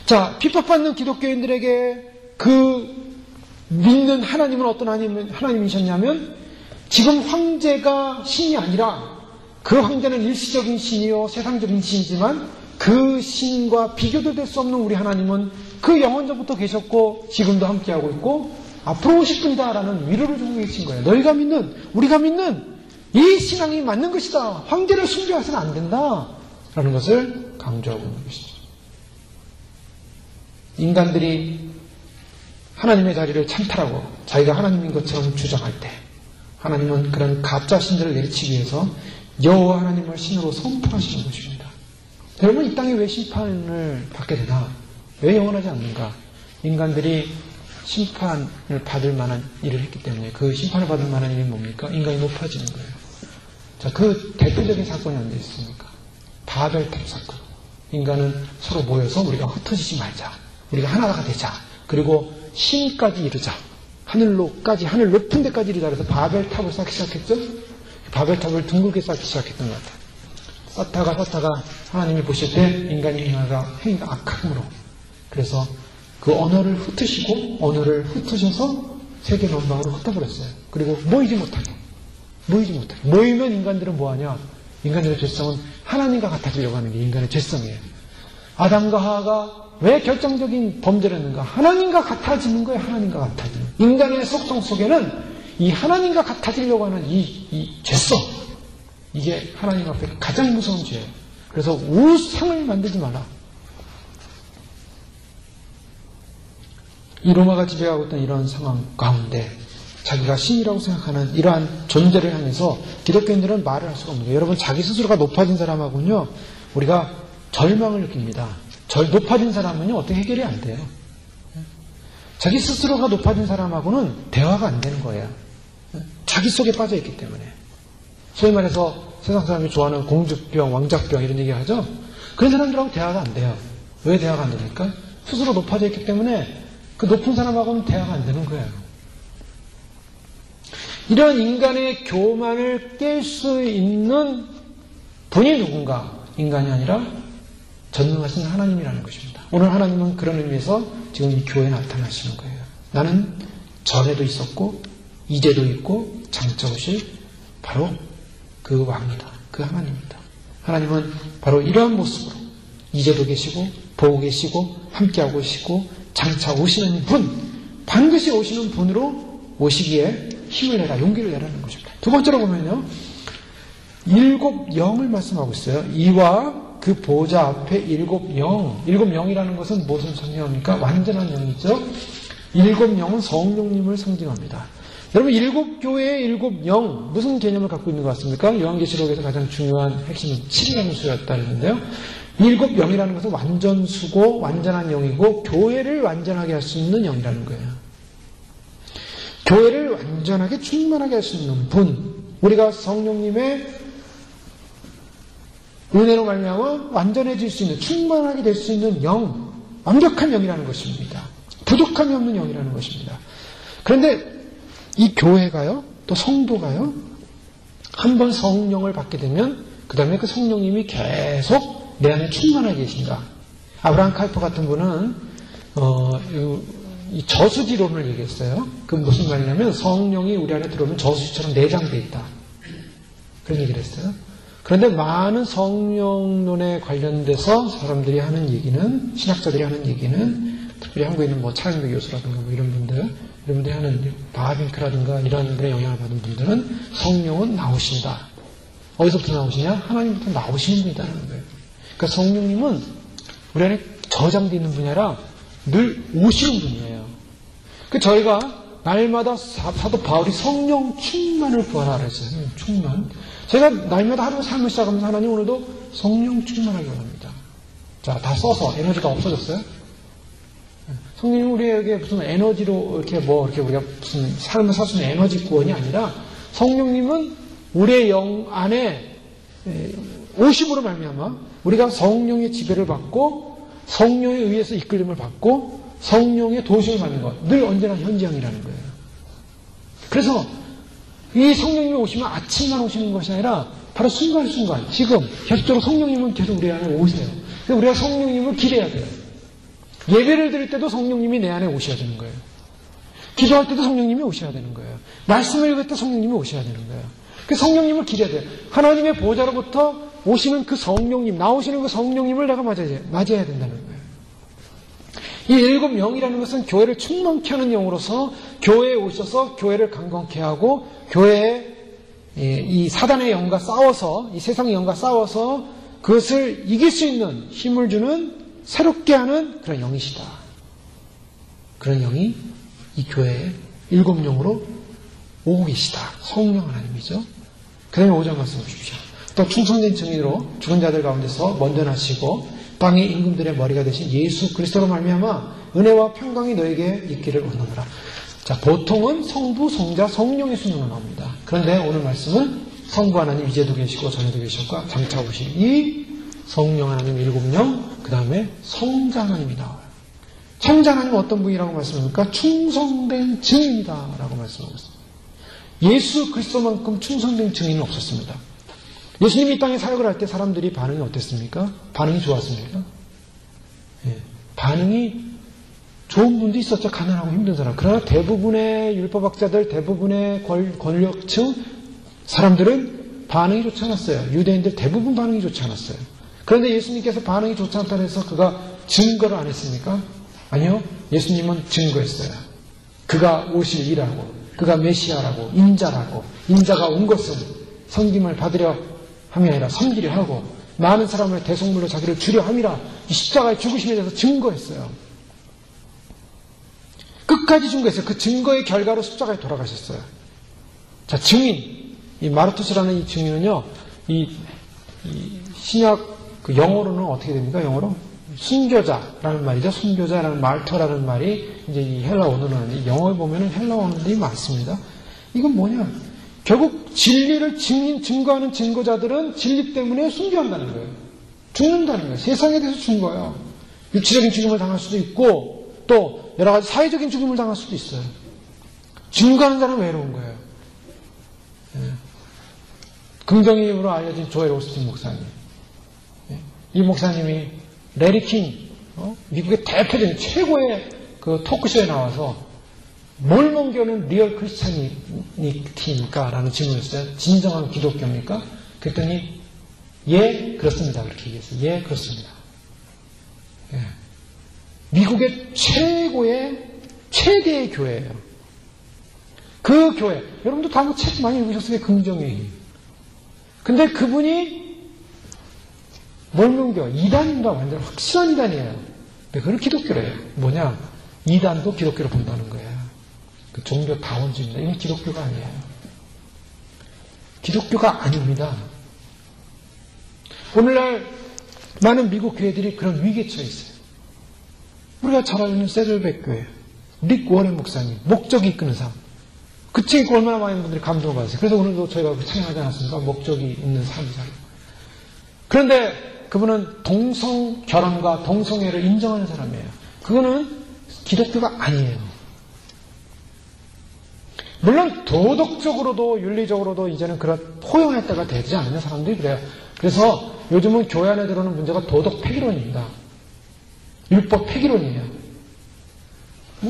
자, 핍박받는 기독교인들에게 그 믿는 하나님은 어떤 하나님이셨냐면 지금 황제가 신이 아니라 그 황제는 일시적인 신이요 세상적인 신이지만 그 신과 비교도 될 수 없는 우리 하나님은 그 영원전부터 계셨고 지금도 함께하고 있고 앞으로 오실 분이다라는 위로를 주고 계신 거예요. 너희가 믿는 우리가 믿는 이 신앙이 맞는 것이다. 황제를 숭배해서는 안 된다 라는 것을 강조하고 있는 것이죠. 인간들이 하나님의 자리를 찬탈하고 자기가 하나님인 것처럼 주장할 때 하나님은 그런 가짜 신들을 내리치기 위해서 여호와 하나님을 신으로 선포하시는 것입니다. 여러분 이 땅에 왜 심판을 받게 되나? 왜 영원하지 않는가? 인간들이 심판을 받을 만한 일을 했기 때문에 그 심판을 받을 만한 일이 뭡니까? 인간이 높아지는 거예요. 자, 그 대표적인 사건이 언제 있습니까? 바벨탑 사건. 인간은 서로 모여서 우리가 흩어지지 말자. 우리가 하나가 되자. 그리고 신까지 이루자. 하늘 높은 데까지 이루자. 그래서 바벨탑을 쌓기 시작했죠? 바벨탑을 둥글게 쌓기 시작했던 것 같아요. 쌓다가 하나님이 보실 때 인간이 행위가 악함으로 그래서 그 언어를 흩으시고 언어를 흩으셔서 세계 만방으로 흩어버렸어요. 그리고 모이지 못하게. 모이면 인간들은 뭐하냐? 인간들의 죄성은 하나님과 같아지려고 하는 게 인간의 죄성이에요. 아담과 하와가 왜 결정적인 범죄를 했는가? 하나님과 같아지는 거예요. 하나님과 같아지는. 인간의 속성 속에는 이 하나님과 같아지려고 하는 이 죄성, 이게 하나님 앞에 가장 무서운 죄예요. 그래서 우상을 만들지 마라. 이 로마가 지배하고 있던 이런 상황 가운데 자기가 신이라고 생각하는 이러한 존재를 향해서 기독교인들은 말을 할 수가 없는 거예요. 여러분 자기 스스로가 높아진 사람하고는요 우리가 절망을 느낍니다. 높아진 사람은요 어떻게 해결이 안 돼요. 자기 스스로가 높아진 사람하고는 대화가 안 되는 거예요. 자기 속에 빠져 있기 때문에. 소위 말해서 세상 사람이 좋아하는 공주병, 왕자병 이런 얘기 하죠. 그런 사람들하고 대화가 안 돼요. 왜 대화가 안 됩니까? 스스로 높아져 있기 때문에 그 높은 사람하고는 대화가 안 되는 거예요. 이런 인간의 교만을 깰 수 있는 분이 누군가? 인간이 아니라 전능하신 하나님이라는 것입니다. 오늘 하나님은 그런 의미에서 지금 이 교회에 나타나시는 거예요. 나는 전에도 있었고 이제도 있고 장차 오실 바로 그 왕이다. 그 하나님이다. 하나님은 바로 이러한 모습으로 이제도 계시고 보고 계시고 함께하고 계시고 장차 오시는 분, 반드시 오시는 분으로 오시기에 힘을 내라, 용기를 내라는 것입니다. 두 번째로 보면요. 7영을 말씀하고 있어요. 이와 그 보좌 앞에 7영. 7영이라는 것은 무엇을 상징합니까? 완전한 영이죠. 7영은 성령님을 상징합니다. 여러분 7교회의 7영 무슨 개념을 갖고 있는 것 같습니까? 요한계시록에서 가장 중요한 핵심은 7이라는 수였다 그랬는데요. 7영이라는 것은 완전수고 완전한 영이고 교회를 완전하게 할 수 있는 영이라는 거예요. 교회를 완전하게 충만하게 할 수 있는 분. 우리가 성령님의 은혜로 말미암아 완전해질 수 있는 충만하게 될 수 있는 영. 완벽한 영이라는 것입니다. 부족함이 없는 영이라는 것입니다. 그런데 이 교회가요, 또 성도가요, 한번 성령을 받게 되면 그 다음에 그 성령님이 계속 내 안에 충만하게 계신가. 아브라함 칼퍼 같은 분은 이 저수지론을 얘기했어요. 그 무슨 말이냐면 성령이 우리 안에 들어오면 저수지처럼 내장되어 있다. 그런 얘기를 했어요. 그런데 많은 성령론에 관련돼서 사람들이 하는 얘기는, 신학자들이 하는 얘기는, 특별히 한국에 있는 뭐 차영배 교수라든가 뭐 이런 분들이 하는 바하빙크라든가 이런 분들의 영향을 받은 분들은 성령은 나오신다. 어디서부터 나오시냐? 하나님부터 나오시는 분이다는 거예요. 그러니까 성령님은 우리 안에 저장되어 있는 분이 아니라 늘 오시는 분이에요. 그 저희가 날마다 사도 바울이 성령 충만을 구하라 그랬어요. 충만. 제가 날마다 하루 삶을 시작하면서 하나님 오늘도 성령 충만하게 원합니다. 자, 다 써서 에너지가 없어졌어요? 성령님 우리에게 무슨 에너지로 이렇게 우리가 무슨 삶을 살 수 있는 에너지 구원이 아니라 성령님은 우리의 영 안에 오심으로 말미암아 우리가 성령의 지배를 받고 성령에 의해서 이끌림을 받고 성령의 도우심을 받는 것, 늘 언제나 현지형이라는 거예요. 그래서 이 성령님이 오시면 아침만 오시는 것이 아니라 바로 순간순간 지금 계속적으로 성령님은 계속 우리 안에 오세요. 그래서 우리가 성령님을 기대해야 돼요. 예배를 드릴 때도 성령님이 내 안에 오셔야 되는 거예요. 기도할 때도 성령님이 오셔야 되는 거예요. 말씀을 읽을 때 성령님이 오셔야 되는 거예요. 그 성령님을 기대해야 돼요. 하나님의 보좌로부터 오시는 그 성령님, 나오시는 그 성령님을 내가 맞이해야 된다는 거예요. 이 일곱 영이라는 것은 교회를 충만케 하는 영으로서 교회에 오셔서 교회를 강건케 하고 교회에 이 사단의 영과 싸워서 이 세상의 영과 싸워서 그것을 이길 수 있는 힘을 주는 새롭게 하는 그런 영이시다. 그런 영이 이 교회에 일곱 영으로 오고 계시다. 성령 하나님이죠. 그 다음에 5장 말씀 보십시오. 또 충성된 증인으로 죽은 자들 가운데서 먼저 나시고 땅의 임금들의 머리가 되신 예수 그리스도로 말미암아 은혜와 평강이 너에게 있기를 원하노라. 자, 보통은 성부, 성자, 성령의 순으로 나옵니다. 그런데 오늘 말씀은 성부 하나님 이제도 계시고 전에도 계셨고 장차 오실 이 성령 하나님 일곱 영, 그 다음에 성자 하나님이 나와요. 성자 하나님은 어떤 분이라고 말씀합니까? 충성된 증인이다 라고 말씀하고 있습니다. 예수 그리스도만큼 충성된 증인은 없었습니다. 예수님이 이 땅에 사역을 할 때 사람들이 반응이 어땠습니까? 반응이 좋았습니까? 예, 반응이 좋은 분도 있었죠. 가난하고 힘든 사람. 그러나 대부분의 율법학자들, 대부분의 권력층 사람들은 반응이 좋지 않았어요. 유대인들 대부분 반응이 좋지 않았어요. 그런데 예수님께서 반응이 좋지 않다고 해서 그가 증거를 안 했습니까? 아니요. 예수님은 증거했어요. 그가 오실 이라고, 그가 메시아라고, 인자라고, 인자가 온 것은 섬김을 받으려 함이 아니라 섬기려 하고 많은 사람을 대속물로 자기를 주려 함이라 이 십자가의 죽으심에 대해서 증거했어요. 끝까지 증거했어요. 그 증거의 결과로 십자가에 돌아가셨어요. 자, 증인. 이 마르투스라는 이 증인은요, 이 신약 그 영어로는 어떻게 됩니까? 영어로? 순교자라는 말이죠. 순교자라는 말터라는 말이 이제 이 헬라 원어는, 영어에 보면은 헬라 원어들이 많습니다. 이건 뭐냐? 결국 진리를 증거하는 증거자들은 진리 때문에 순교한다는 거예요. 죽는다는 거예요. 세상에 대해서 죽는 거예요. 육체적인 죽음을 당할 수도 있고 또 여러 가지 사회적인 죽음을 당할 수도 있어요. 증거하는 자는 외로운 거예요. 예. 긍정인으로 알려진 조엘 오스틴 목사님. 예. 이 목사님이 레리 킹, 미국의 대표적인 최고의 그 토크쇼에 나와서 뭘 넘겨는 리얼 크리스찬이니까? 라는 질문을 했어요. 진정한 기독교입니까? 그랬더니 예, 그렇습니다. 그렇게 얘기했어요. 예, 그렇습니다. 예. 미국의 최대의 교회예요. 그 교회. 여러분도 다음 책 많이 읽으셨을 때 긍정의 힘. 근데 그분이 뭘 넘겨? 이단인가 완전 확실한 이단이에요. 근데 그걸 기독교래요. 뭐냐? 이단도 기독교로 본다는 거예요. 그 종교 다원주의입니다. 이건 기독교가 아니에요. 기독교가 아닙니다. 오늘날 많은 미국 교회들이 그런 위기에 처해 있어요. 우리가 잘 알고 있는 세들백 교회, 릭 워렌 목사님, 목적이 이끄는 삶. 그 책 읽고 얼마나 많은 분들이 감동을 받았어요. 그래서 오늘도 저희가 찬양하지 않았습니까? 목적이 있는 삶이잖아요. 그런데 그분은 동성 결혼과 동성애를 인정하는 사람이에요. 그거는 기독교가 아니에요. 물론 도덕적으로도 윤리적으로도 이제는 그런 포용할 때가 되지 않는 사람들이 그래요. 그래서 요즘은 교회 안에 들어오는 문제가 도덕 폐기론입니다. 율법 폐기론이에요.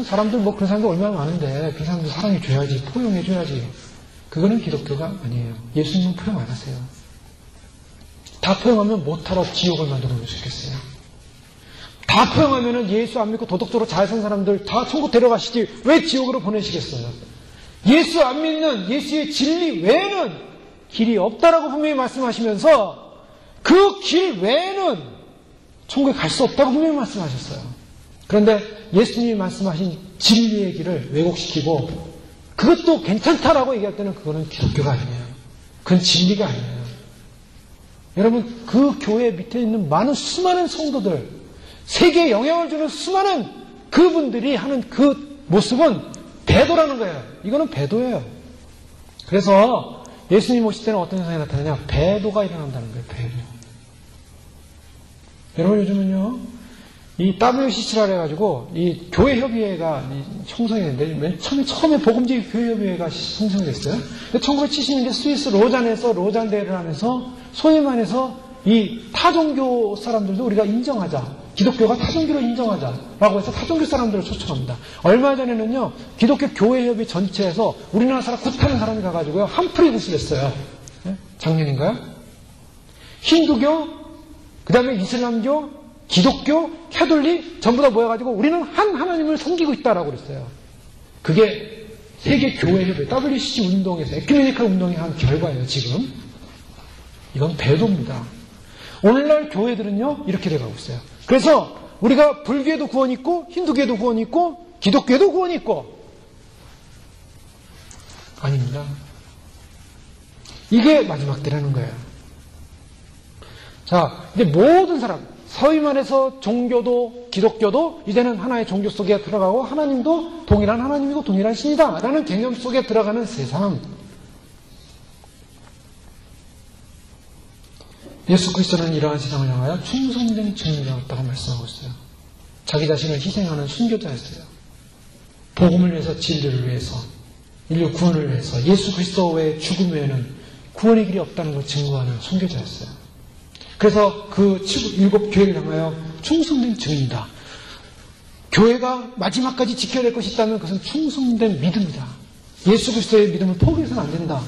사람들 그런 사람들 얼마나 많은데 그 사람들 사랑해줘야지, 포용해줘야지. 그거는 기독교가 아니에요. 예수님은 포용 안 하세요. 다 포용하면 못하러 지옥을 만들어 놓으셨겠어요. 다 포용하면은 예수 안 믿고 도덕적으로 잘 산 사람들 다 천국 데려가시지 왜 지옥으로 보내시겠어요? 예수 안 믿는 예수의 진리 외에는 길이 없다라고 분명히 말씀하시면서 그 길 외에는 천국에 갈 수 없다고 분명히 말씀하셨어요. 그런데 예수님이 말씀하신 진리의 길을 왜곡시키고 그것도 괜찮다라고 얘기할 때는 그거는 기독교가 아니에요. 그건 진리가 아니에요. 여러분, 그 교회 밑에 있는 많은 수많은 성도들, 세계에 영향을 주는 수많은 그분들이 하는 그 모습은 배도라는 거예요. 이거는 배도예요. 그래서 예수님 오실 때는 어떤 현상이 나타나냐? 배도가 일어난다는 거예요. 배도. 여러분, 요즘은요, 이 WCC라 해가지고, 이 교회협의회가 형성했는데, 맨 처음에 복음제의 교회협의회가 형성이 됐어요. 1970년대 스위스 로잔에서 로잔 대회를 하면서, 소위 말해서 이 타종교 사람들도 우리가 인정하자. 기독교가 타종교를 인정하자라고 해서 타종교 사람들을 초청합니다. 얼마 전에는요, 기독교 교회협의 전체에서 우리나라 사람 굿하는 사람이 가가지고요, 한풀이 굿을 했어요. 작년인가요? 힌두교, 그 다음에 이슬람교, 기독교, 캐톨릭 전부 다 모여가지고 우리는 한 하나님을 섬기고 있다라고 그랬어요. 그게 세계 교회협의 WCC 운동에서 에큐메니컬 운동이 한 결과예요. 지금 이건 배도입니다. 오늘날 교회들은요 이렇게 돼가고 있어요. 그래서 우리가 불교에도 구원이 있고 힌두교에도 구원이 있고 기독교에도 구원이 있고 아닙니다. 이게 마지막 때라는 거예요. 자, 이제 모든 사람 소위 말해서 종교도 기독교도 이제는 하나의 종교 속에 들어가고 하나님도 동일한 하나님이고 동일한 신이다 라는 개념 속에 들어가는 세상. 예수 그리스도는 이러한 세상을 향하여 충성된 증인이었다고 말씀하고 있어요. 자기 자신을 희생하는 순교자였어요. 복음을 위해서, 진리를 위해서, 인류 구원을 위해서, 예수 그리스도의 죽음 외에는 구원의 길이 없다는 걸 증거하는 순교자였어요. 그래서 그 일곱 교회를 향하여 충성된 증인이다. 교회가 마지막까지 지켜야 될 것이 있다면 그것은 충성된 믿음이다. 예수 그리스도의 믿음을 포기해서는 안 된다.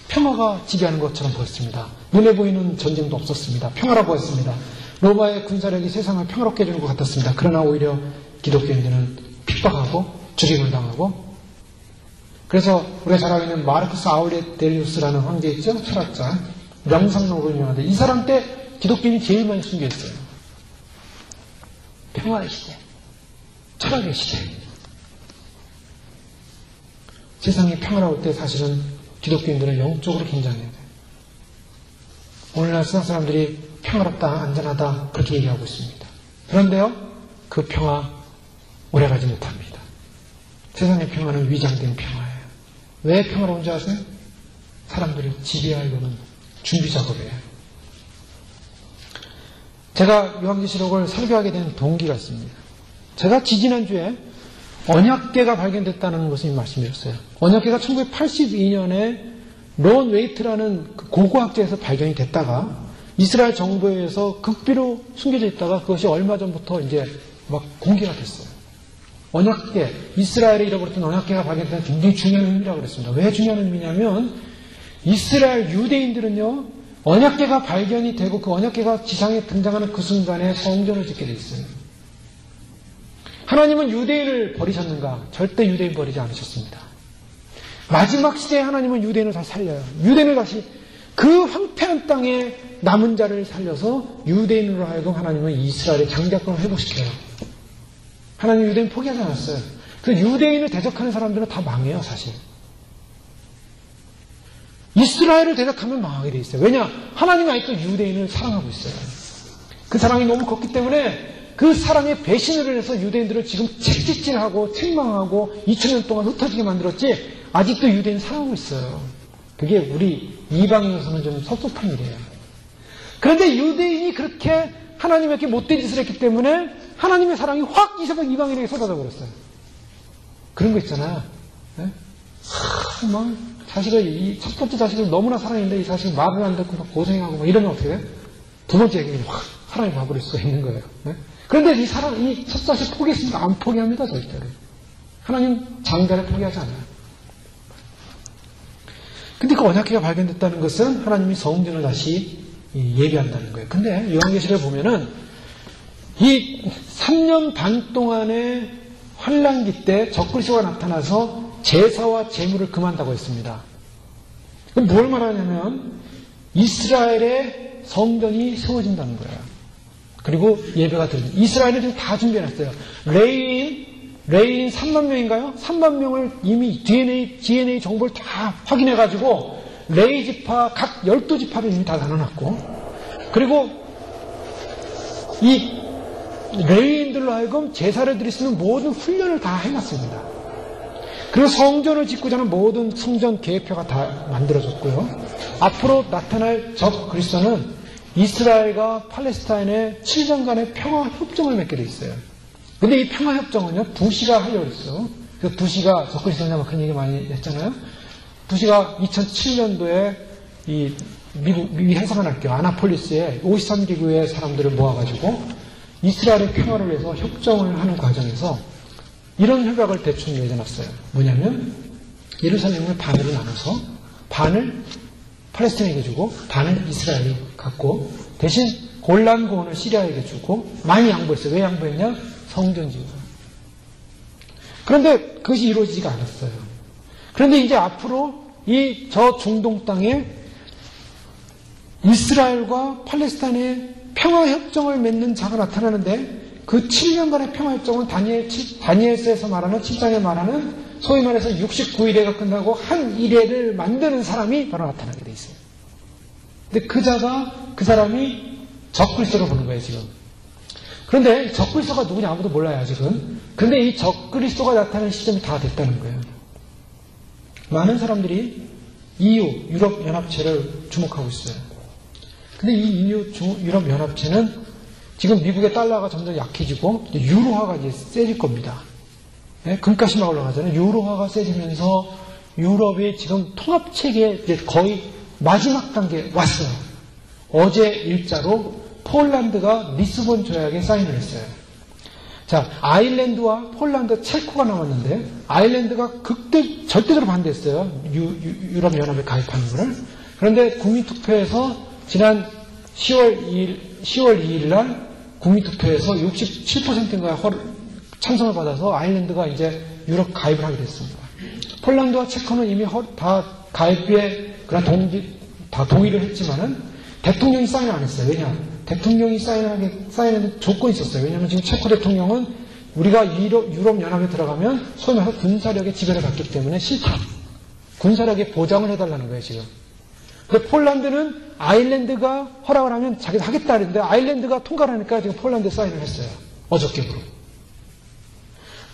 평화가 지배하는 것처럼 보였습니다. 눈에 보이는 전쟁도 없었습니다. 평화라 보였습니다. 로마의 군사력이 세상을 평화롭게 해주는 것 같았습니다. 그러나 오히려 기독교인들은 핍박하고 죽임을 당하고 그래서 우리가 잘 알고 있는 마르쿠스 아우레리우스라는 황제 있죠? 철학자. 명상록을 유명한데 이 사람 때 기독교인이 제일 많이 순교했어요. 평화의 시대. 철학의 시대. 세상이 평화로울 때 사실은 기독교인들은 영적으로 긴장해야 돼요. 오늘날 세상 사람들이 평화롭다, 안전하다 그렇게 얘기하고 있습니다. 그런데요, 그 평화 오래가지 못합니다. 세상의 평화는 위장된 평화예요. 왜 평화로운 줄 아세요? 사람들을 지배하려는 준비 작업이에요. 제가 요한계시록을 설교하게 된 동기가 있습니다. 제가 지지난주에 언약궤가 발견됐다는 것을 말씀드렸어요. 언약궤가 1982년에 론 웨이트라는 고고학자에서 발견이 됐다가 이스라엘 정부에 의해서 극비로 숨겨져 있다가 그것이 얼마 전부터 이제 막 공개가 됐어요. 언약궤, 이스라엘에 잃어버렸던 언약궤가 발견된 굉장히 중요한 의미라고 그랬습니다. 왜 중요한 의미냐면 이스라엘 유대인들은요 언약궤가 발견이 되고 그 언약궤가 지상에 등장하는 그 순간에 성전을 짓게 돼 있어요. 하나님은 유대인을 버리셨는가? 절대 유대인 버리지 않으셨습니다. 마지막 시대에 하나님은 유대인을 다시 살려요. 유대인을 다시 그 황폐한 땅에 남은 자를 살려서 유대인으로 하여금 하나님은 이스라엘의 장자권을 회복시켜요. 하나님 유대인 포기하지 않았어요. 그 유대인을 대적하는 사람들은 다 망해요, 사실. 이스라엘을 대적하면 망하게 돼 있어요. 왜냐? 하나님은 아직도 유대인을 사랑하고 있어요. 그 사랑이 너무 컸기 때문에 그 사랑의 배신을 해서 유대인들을 지금 책짓질하고 책망하고 2000년 동안 흩어지게 만들었지 아직도 유대인 사랑하고 있어요. 그게 우리 이방인으로서는 좀 섭섭한 일이에요. 그런데 유대인이 그렇게 하나님에게 못된 짓을 했기 때문에 하나님의 사랑이 확 이방인에게 쏟아져 버렸어요. 그런 거 있잖아요. 네? 자식을, 첫 번째 자식을 너무나 사랑했는데 이 자식이 말을 안 듣고 막 고생하고 막 이러면 어떻게 돼? 두 번째 얘기는 확 사랑이 가버릴 수가 있는 거예요. 네? 그런데 이 첫 자식 포기했으니까 안 포기합니다, 절대로. 하나님 장자를 포기하지 않아요. 근데 그 언약궤가 발견됐다는 것은 하나님이 성전을 다시 예비한다는 거예요. 근데 요한계시를 보면은 이 3년 반 동안의 환란기 때 적그리스도가 나타나서 제사와 제물을 금한다고 했습니다. 그럼 뭘 말하냐면 이스라엘의 성전이 세워진다는 거예요. 그리고 예배가 드립니다. 이스라엘은 지금 다 준비해놨어요. 레인 3만 명인가요? 3만 명을 이미 DNA 정보를 다 확인해가지고 레이 지파 각 12지파를 이미 다 나눠놨고, 그리고 이 레위인들로 하여금 제사를 드릴 수 있는 모든 훈련을 다 해놨습니다. 그리고 성전을 짓고자 하는 모든 성전 계획표가 다 만들어졌고요. 앞으로 나타날 적 그리스도는 이스라엘과 팔레스타인의 7년간의 평화 협정을 맺게 돼 있어요. 근데 이 평화 협정은요, 부시가 하려고 했어요. 그 부시가 적 그리스도냐고 그런 얘기 많이 했잖아요. 부시가 2007년도에 이 미 해상학교 아나폴리스에 53기구의 사람들을 모아가지고 이스라엘의 평화를 위해서 협정을 하는 과정에서 이런 협약을 대충 맺어놨어요. 뭐냐면 예루살렘을 반으로 나눠서 반을 팔레스타인에게 주고 반을 이스라엘이 갖고 대신 골란 고원을 시리아에게 주고 많이 양보했어요. 왜 양보했냐? 성전 지으로. 그런데 그것이 이루어지지가 않았어요. 그런데 이제 앞으로 이 저 중동 땅에 이스라엘과 팔레스타인의 평화협정을 맺는 자가 나타나는데 그 7년간의 평화협정은 다니엘서에서 말하는 7장에 말하는 소위 말해서 69일회가 끝나고 한 일회를 만드는 사람이 바로 나타나게 돼 있어요. 근데 그 사람이 적그리스도로 보는 거예요, 지금. 그런데 적그리스도가 누구냐 아무도 몰라요, 아직은. 근데 이 적그리스도가 나타나는 시점이 다 됐다는 거예요. 많은 사람들이 EU, 유럽연합체를 주목하고 있어요. 근데 이 EU 유럽연합체는 지금 미국의 달러가 점점 약해지고 유로화가 이제 세질 겁니다. 네? 금값이 막 올라가잖아요. 유로화가 세지면서 유럽이 지금 통합체계에 이제 거의 마지막 단계에 왔어요. 어제 일자로 폴란드가 리스본 조약에 사인을 했어요. 자, 아일랜드와 폴란드, 체코가 남았는데 아일랜드가 절대적으로 반대했어요. 유럽연합에 가입하는 것을. 그런데 국민투표에서 지난 10월 2일 날 국민투표에서 67%인가 찬성을 받아서 아일랜드가 이제 유럽 가입을 하게 됐습니다. 폴란드와 체코는 이미 다 가입에 다 동의를 했지만은 대통령이 사인을 안 했어요. 왜냐? 대통령이 사인하는 조건이 있었어요. 왜냐하면 지금 체코 대통령은 우리가 유럽연합에 들어가면 소위 말해서 군사력의 지배를 받기 때문에 싫다. 군사력의 보장을 해달라는 거예요, 지금. 근데 폴란드는 아일랜드가 허락을 하면 자기도 하겠다 그랬는데 아일랜드가 통과를 하니까 지금 폴란드에 사인을 했어요. 어저께부로.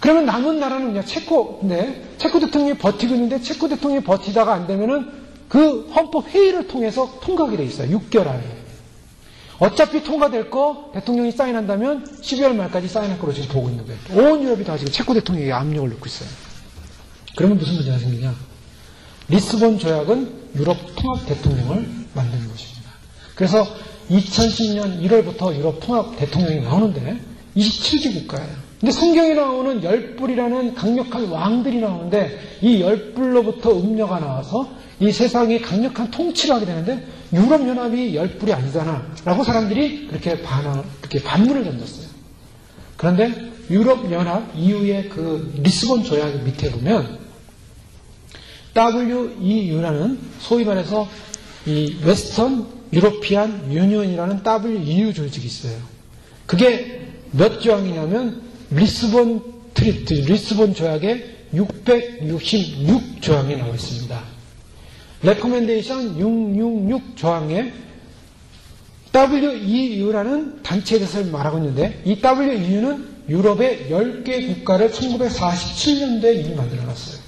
그러면 남은 나라는 그냥 체코인데 체코 대통령이 버티고 있는데 체코 대통령이 버티다가 안 되면은 그 헌법 회의를 통해서 통과하게 돼 있어요. 6개월 안에. 어차피 통과될 거 대통령이 사인한다면 12월 말까지 사인할 거로 지금 보고 있는 거예요. 온 유럽이 다 지금 체코 대통령에게 압력을 넣고 있어요. 그러면 무슨 문제가 생기냐? 리스본 조약은 유럽 통합 대통령을 만드는 것입니다. 그래서 2010년 1월부터 유럽 통합 대통령이 나오는데 27개 국가예요. 근데 성경에 나오는 열불이라는 강력한 왕들이 나오는데 이 열불로부터 음녀가 나와서 이 세상이 강력한 통치를 하게 되는데 유럽연합이 열불이 아니잖아 라고 사람들이 그렇게 반문을 던졌어요. 그런데 유럽연합 이후의 그 리스본 조약 밑에 보면 WEU라는 소위 말해서 이 웨스턴 유로피안 유니언이라는 WEU 조직이 있어요. 그게 몇 조항이냐면 리스본 조약에 666조항이 나와 있습니다. 레코멘데이션 666 조항에 WEU라는 단체에 대해서 말하고 있는데 이 WEU는 유럽의 10개 국가를 1947년도에 이미 만들어놨어요.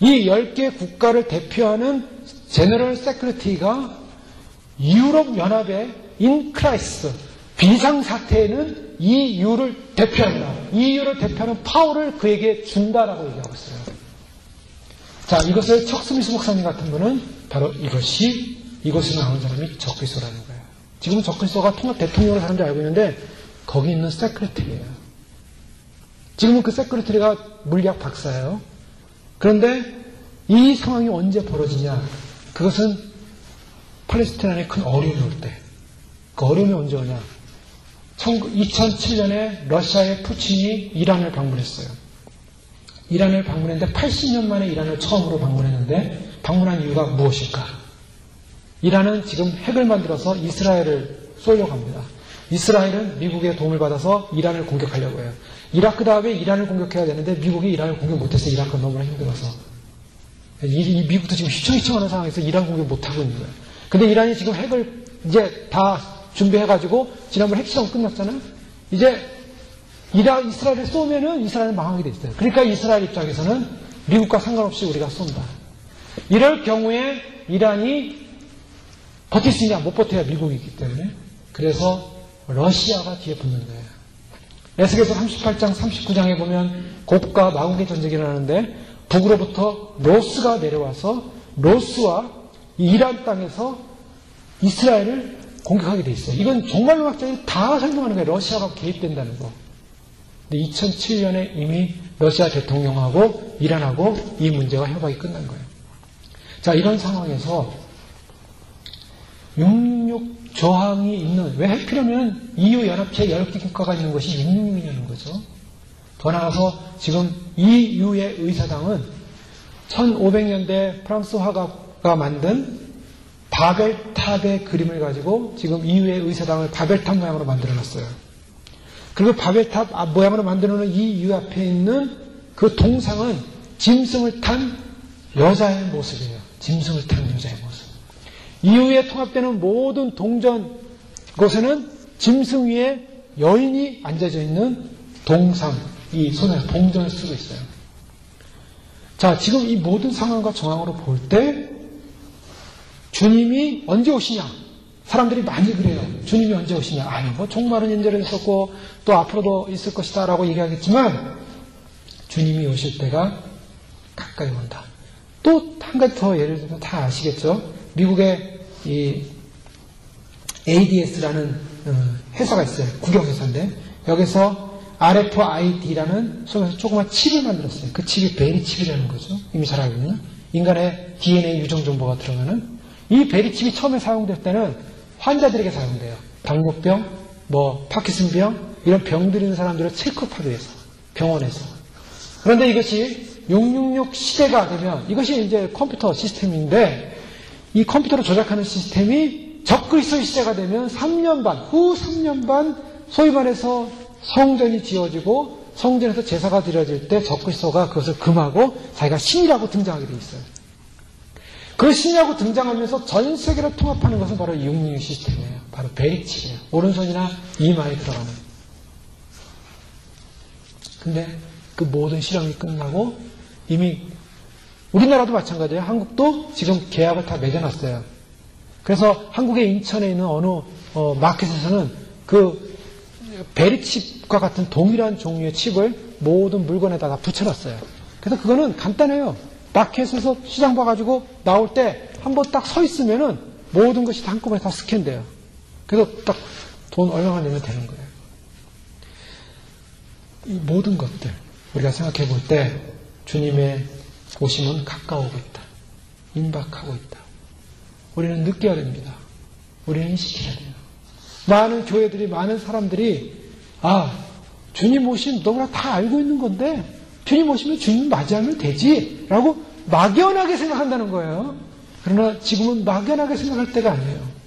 이 10개 국가를 대표하는 제너럴 세크리티가 유럽연합의 인크라이스 비상사태에는 이 이유를 대표한다. 이 이유를 대표하는 파워를 그에게 준다라고 얘기하고 있어요. 자, 이것을 척스미스 목사님 같은 분은 바로 이곳에 나온 사람이 적그리스도라는 거예요. 지금 적그리스도가 통합 대통령을 사람들이 알고 있는데 거기 있는 세크레터리예요. 지금은 그 세크레터리가 물리학 박사예요. 그런데 이 상황이 언제 벌어지냐? 그것은 팔레스타인에 큰 어려움이 올 때. 그 어려움이 언제 오냐? 2007년에 러시아의 푸틴이 이란을 방문했어요. 이란을 방문했는데 80년 만에 이란을 처음으로 방문했는데 방문한 이유가 무엇일까? 이란은 지금 핵을 만들어서 이스라엘을 쏘려고 합니다. 이스라엘은 미국의 도움을 받아서 이란을 공격하려고 해요. 이라크 다음에 이란을 공격해야 되는데 미국이 이란을 공격 못해서 이라크가 너무나 힘들어서 미국도 지금 휘청휘청하는 상황에서 이란 공격 못하고 있는 거예요. 근데 이란이 지금 핵을 이제 다 준비해가지고 지난번 핵실험 끝났잖아요. 이제 이스라엘을 쏘면은 이스라엘은 망하게 돼 있어요. 그러니까 이스라엘 입장에서는 미국과 상관없이 우리가 쏜다. 이럴 경우에 이란이 버틸 수 있냐? 못 버텨야 미국이기 때문에. 그래서 러시아가 뒤에 붙는 거예요. 에스겔서 38장 39장에 보면 곡과 마곡의 전쟁이 일어나는데 북으로부터 로스가 내려와서 로스와 이란 땅에서 이스라엘을 공격하게 돼 있어요. 이건 종말론 학자들이 다 설명하는 거예요. 러시아가 개입된다는 거. 근데 2007년에 이미 러시아 대통령하고 이란하고 이 문제가 협약이 끝난 거예요. 자, 이런 상황에서 666 조항이 있는, 왜 하필이면 EU 연합체 10개 국가가 있는 것이 666이냐는 거죠. 더 나아가서 지금 EU의 의사당은 1500년대 프랑스 화가가 만든 바벨탑의 그림을 가지고 지금 EU의 의사당을 바벨탑 모양으로 만들어 놨어요. 그리고 바벨탑 모양으로 만들어 놓은 이 EU 앞에 있는 그 동상은 짐승을 탄 여자의 모습이에요. 짐승을 탄 여자의 모습. EU에 통합되는 모든 동전 곳에는 짐승 위에 여인이 앉아져 있는 동상, 이 손에 동전을 쓰고 있어요. 자, 지금 이 모든 상황과 정황으로 볼 때 주님이 언제 오시냐? 사람들이 많이 그래요. 주님이 언제 오시냐? 아니, 뭐 종말은 연절에 있었고 또 앞으로도 있을 것이다 라고 얘기하겠지만 주님이 오실 때가 가까이 온다. 또 한 가지 더 예를 들면 다 아시겠죠? 미국의 이 ADS라는 회사가 있어요. 국영회사인데 여기서 RFID라는 속에서 조그만 칩을 만들었어요. 그 칩이 베리 칩이라는 거죠. 이미 잘 알고 있는 인간의 DNA 유전 정보가 들어가는 이 베리 칩이 처음에 사용될 때는 환자들에게 사용돼요. 당뇨병, 파킨슨병 이런 병들 있는 사람들을 체크업하기 위해서 병원에서. 그런데 이것이 666 시대가 되면 이것이 이제 컴퓨터 시스템인데 이 컴퓨터로 조작하는 시스템이 적그리스도의 시대가 되면 3년 반, 후 3년 반 소위 말해서 성전이 지어지고 성전에서 제사가 드려질 때 적그리스도가 그것을 금하고 자기가 신이라고 등장하게 돼 있어요. 그 신이라고 등장하면서 전 세계를 통합하는 것은 바로 666 시스템이에요. 바로 베리칩이에요. 오른손이나 이마에 들어가는. 근데 그 모든 실험이 끝나고 이미 우리나라도 마찬가지예요. 한국도 지금 계약을 다 맺어놨어요. 그래서 한국의 인천에 있는 어느 마켓에서는 그 베리칩과 같은 동일한 종류의 칩을 모든 물건에다가 붙여놨어요. 그래서 그거는 간단해요. 마켓에서 시장 봐가지고 나올 때 한번 딱 서 있으면은 모든 것이 다 한꺼번에 다 스캔돼요. 그래서 딱 돈 얼마만 내면 되는 거예요. 이 모든 것들 우리가 생각해 볼 때 주님의 오심은 가까워오고 있다. 임박하고 있다. 우리는 느껴야 됩니다. 우리는 인식해야 돼요. 많은 교회들이, 많은 사람들이 주님 오심 너무나 다 알고 있는 건데 주님 오시면 주님 맞이하면 되지 라고 막연하게 생각한다는 거예요. 그러나 지금은 막연하게 생각할 때가 아니에요.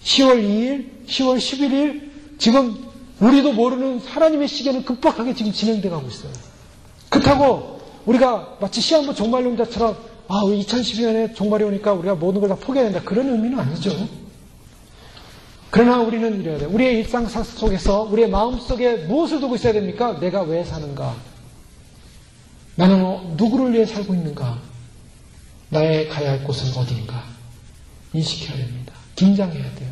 10월 2일, 10월 11일 지금 우리도 모르는 하나님의 시계는 급박하게 지금 진행돼 가고 있어요. 그렇다고 우리가 마치 시한부 종말론자처럼 우리 2012년에 종말이 오니까 우리가 모든 걸 다 포기해야 된다. 그런 의미는 아니죠. 그러나 우리는 이래야 돼요. 우리의 일상 속에서 우리의 마음속에 무엇을 두고 있어야 됩니까? 내가 왜 사는가? 나는 누구를 위해 살고 있는가? 나의 가야 할 곳은 어디인가? 인식해야 됩니다. 긴장해야 돼요.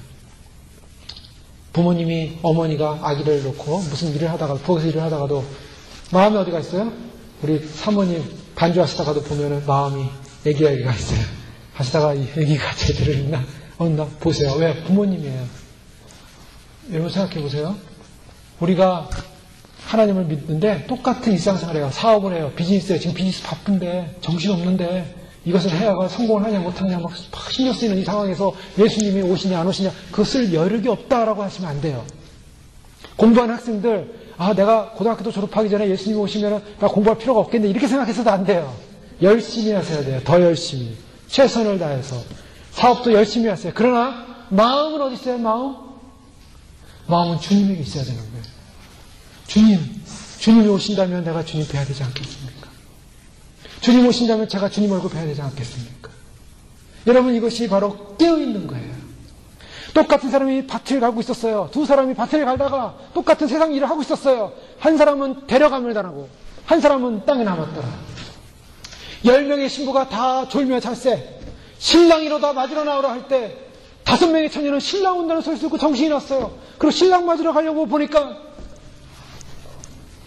많은 교회들이, 많은 사람들이, 아, 주님 오시면 너무나 다 알고 있는 건데, 주님 오시면 주님 맞이하면 되지? 라고 막연하게 생각한다는 거예요. 그러나 지금은 막연하게 생각할 때가 아니에요. 10월 2일, 10월 11일, 지금 우리도 모르는 하나님의 시계는 급박하게 지금 진행돼 가고 있어요. 그러나 우리는 이래야 돼요. 우리의 일상 속에서 우리의 마음속에 무엇을 두고 있어야 됩니까? 내가 왜 사는가? 나는 누구를 위해 살고 있는가? 나의 가야 할 곳은 어디인가? 인식해야 됩니다. 긴장해야 돼요. 부모님이, 어머니가 아기를 놓고 무슨 일을 하다가, 부엌에서 일을 하다가도 마음이 어디가 있어요? 우리 사모님 반주하시다가도 보면은 마음이 애기가 있어요. 하시다가 이 애기가 제대로 있나? 나 보세요. 왜? 부모님이에요. 여러분 생각해 보세요. 우리가 하나님을 믿는데 똑같은 일상생활을 해요. 사업을 해요. 비즈니스에 지금 비즈니스 바쁜데 정신없는데 이것을 해야가 성공을 하냐 못하냐 막 신경 쓰이는 이 상황에서 예수님이 오시냐 안 오시냐 그거 쓸 여력이 없다라고 하시면 안 돼요. 공부하는 학생들 내가 고등학교도 졸업하기 전에 예수님이 오시면 나 공부할 필요가 없겠네 이렇게 생각해서도 안 돼요. 열심히 하셔야 돼요. 더 열심히 최선을 다해서 사업도 열심히 하세요. 그러나 마음은 어디 있어요? 마음은 주님에게 있어야 되는 거예요. 주님이 오신다면 내가 주님 뵈야 되지 않겠습니까? 주님 오신다면 제가 주님 얼굴 뵈야 되지 않겠습니까? 여러분 이것이 바로 깨어있는 거예요. 똑같은 사람이 밭을 가고 있었어요. 두 사람이 밭을 갈다가 똑같은 세상 일을 하고 있었어요. 한 사람은 데려감을 당하고 한 사람은 땅에 남았더라. 10명의 신부가 다 졸며 잤세. 신랑이로다 맞으러 나오라 할 때 5명의 처녀는 신랑 온다는 소리 듣고 정신이 났어요. 그리고 신랑 맞으러 가려고 보니까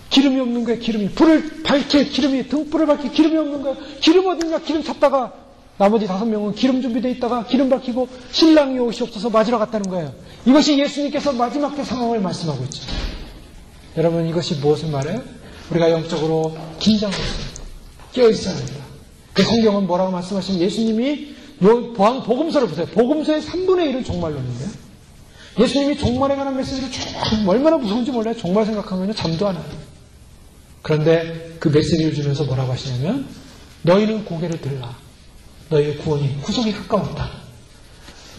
기름이 없는 거예요. 불을 밝힐 기름이, 등불을 밝힐 기름이 없는 거예요. 기름 어딨냐 기름 찾다가 나머지 5명은 기름 준비되어 있다가 기름 밝히고 신랑이 옷이 없어서 맞으러 갔다는 거예요. 이것이 예수님께서 마지막 때 상황을 말씀하고 있죠. 여러분 이것이 무엇을 말해요? 우리가 영적으로 긴장해서 깨어있어야 합니다. 그 성경은 뭐라고 말씀하시면 예수님이 복음서를 보세요. 복음서의 3분의 1은 종말론인데요. 예수님이 종말에 관한 메시지를 얼마나 무서운지 몰라요. 종말 생각하면 잠도 안 와요. 그런데 그 메시지를 주면서 뭐라고 하시냐면 너희는 고개를 들라. 너희의 구원이 구속이 가까웠다.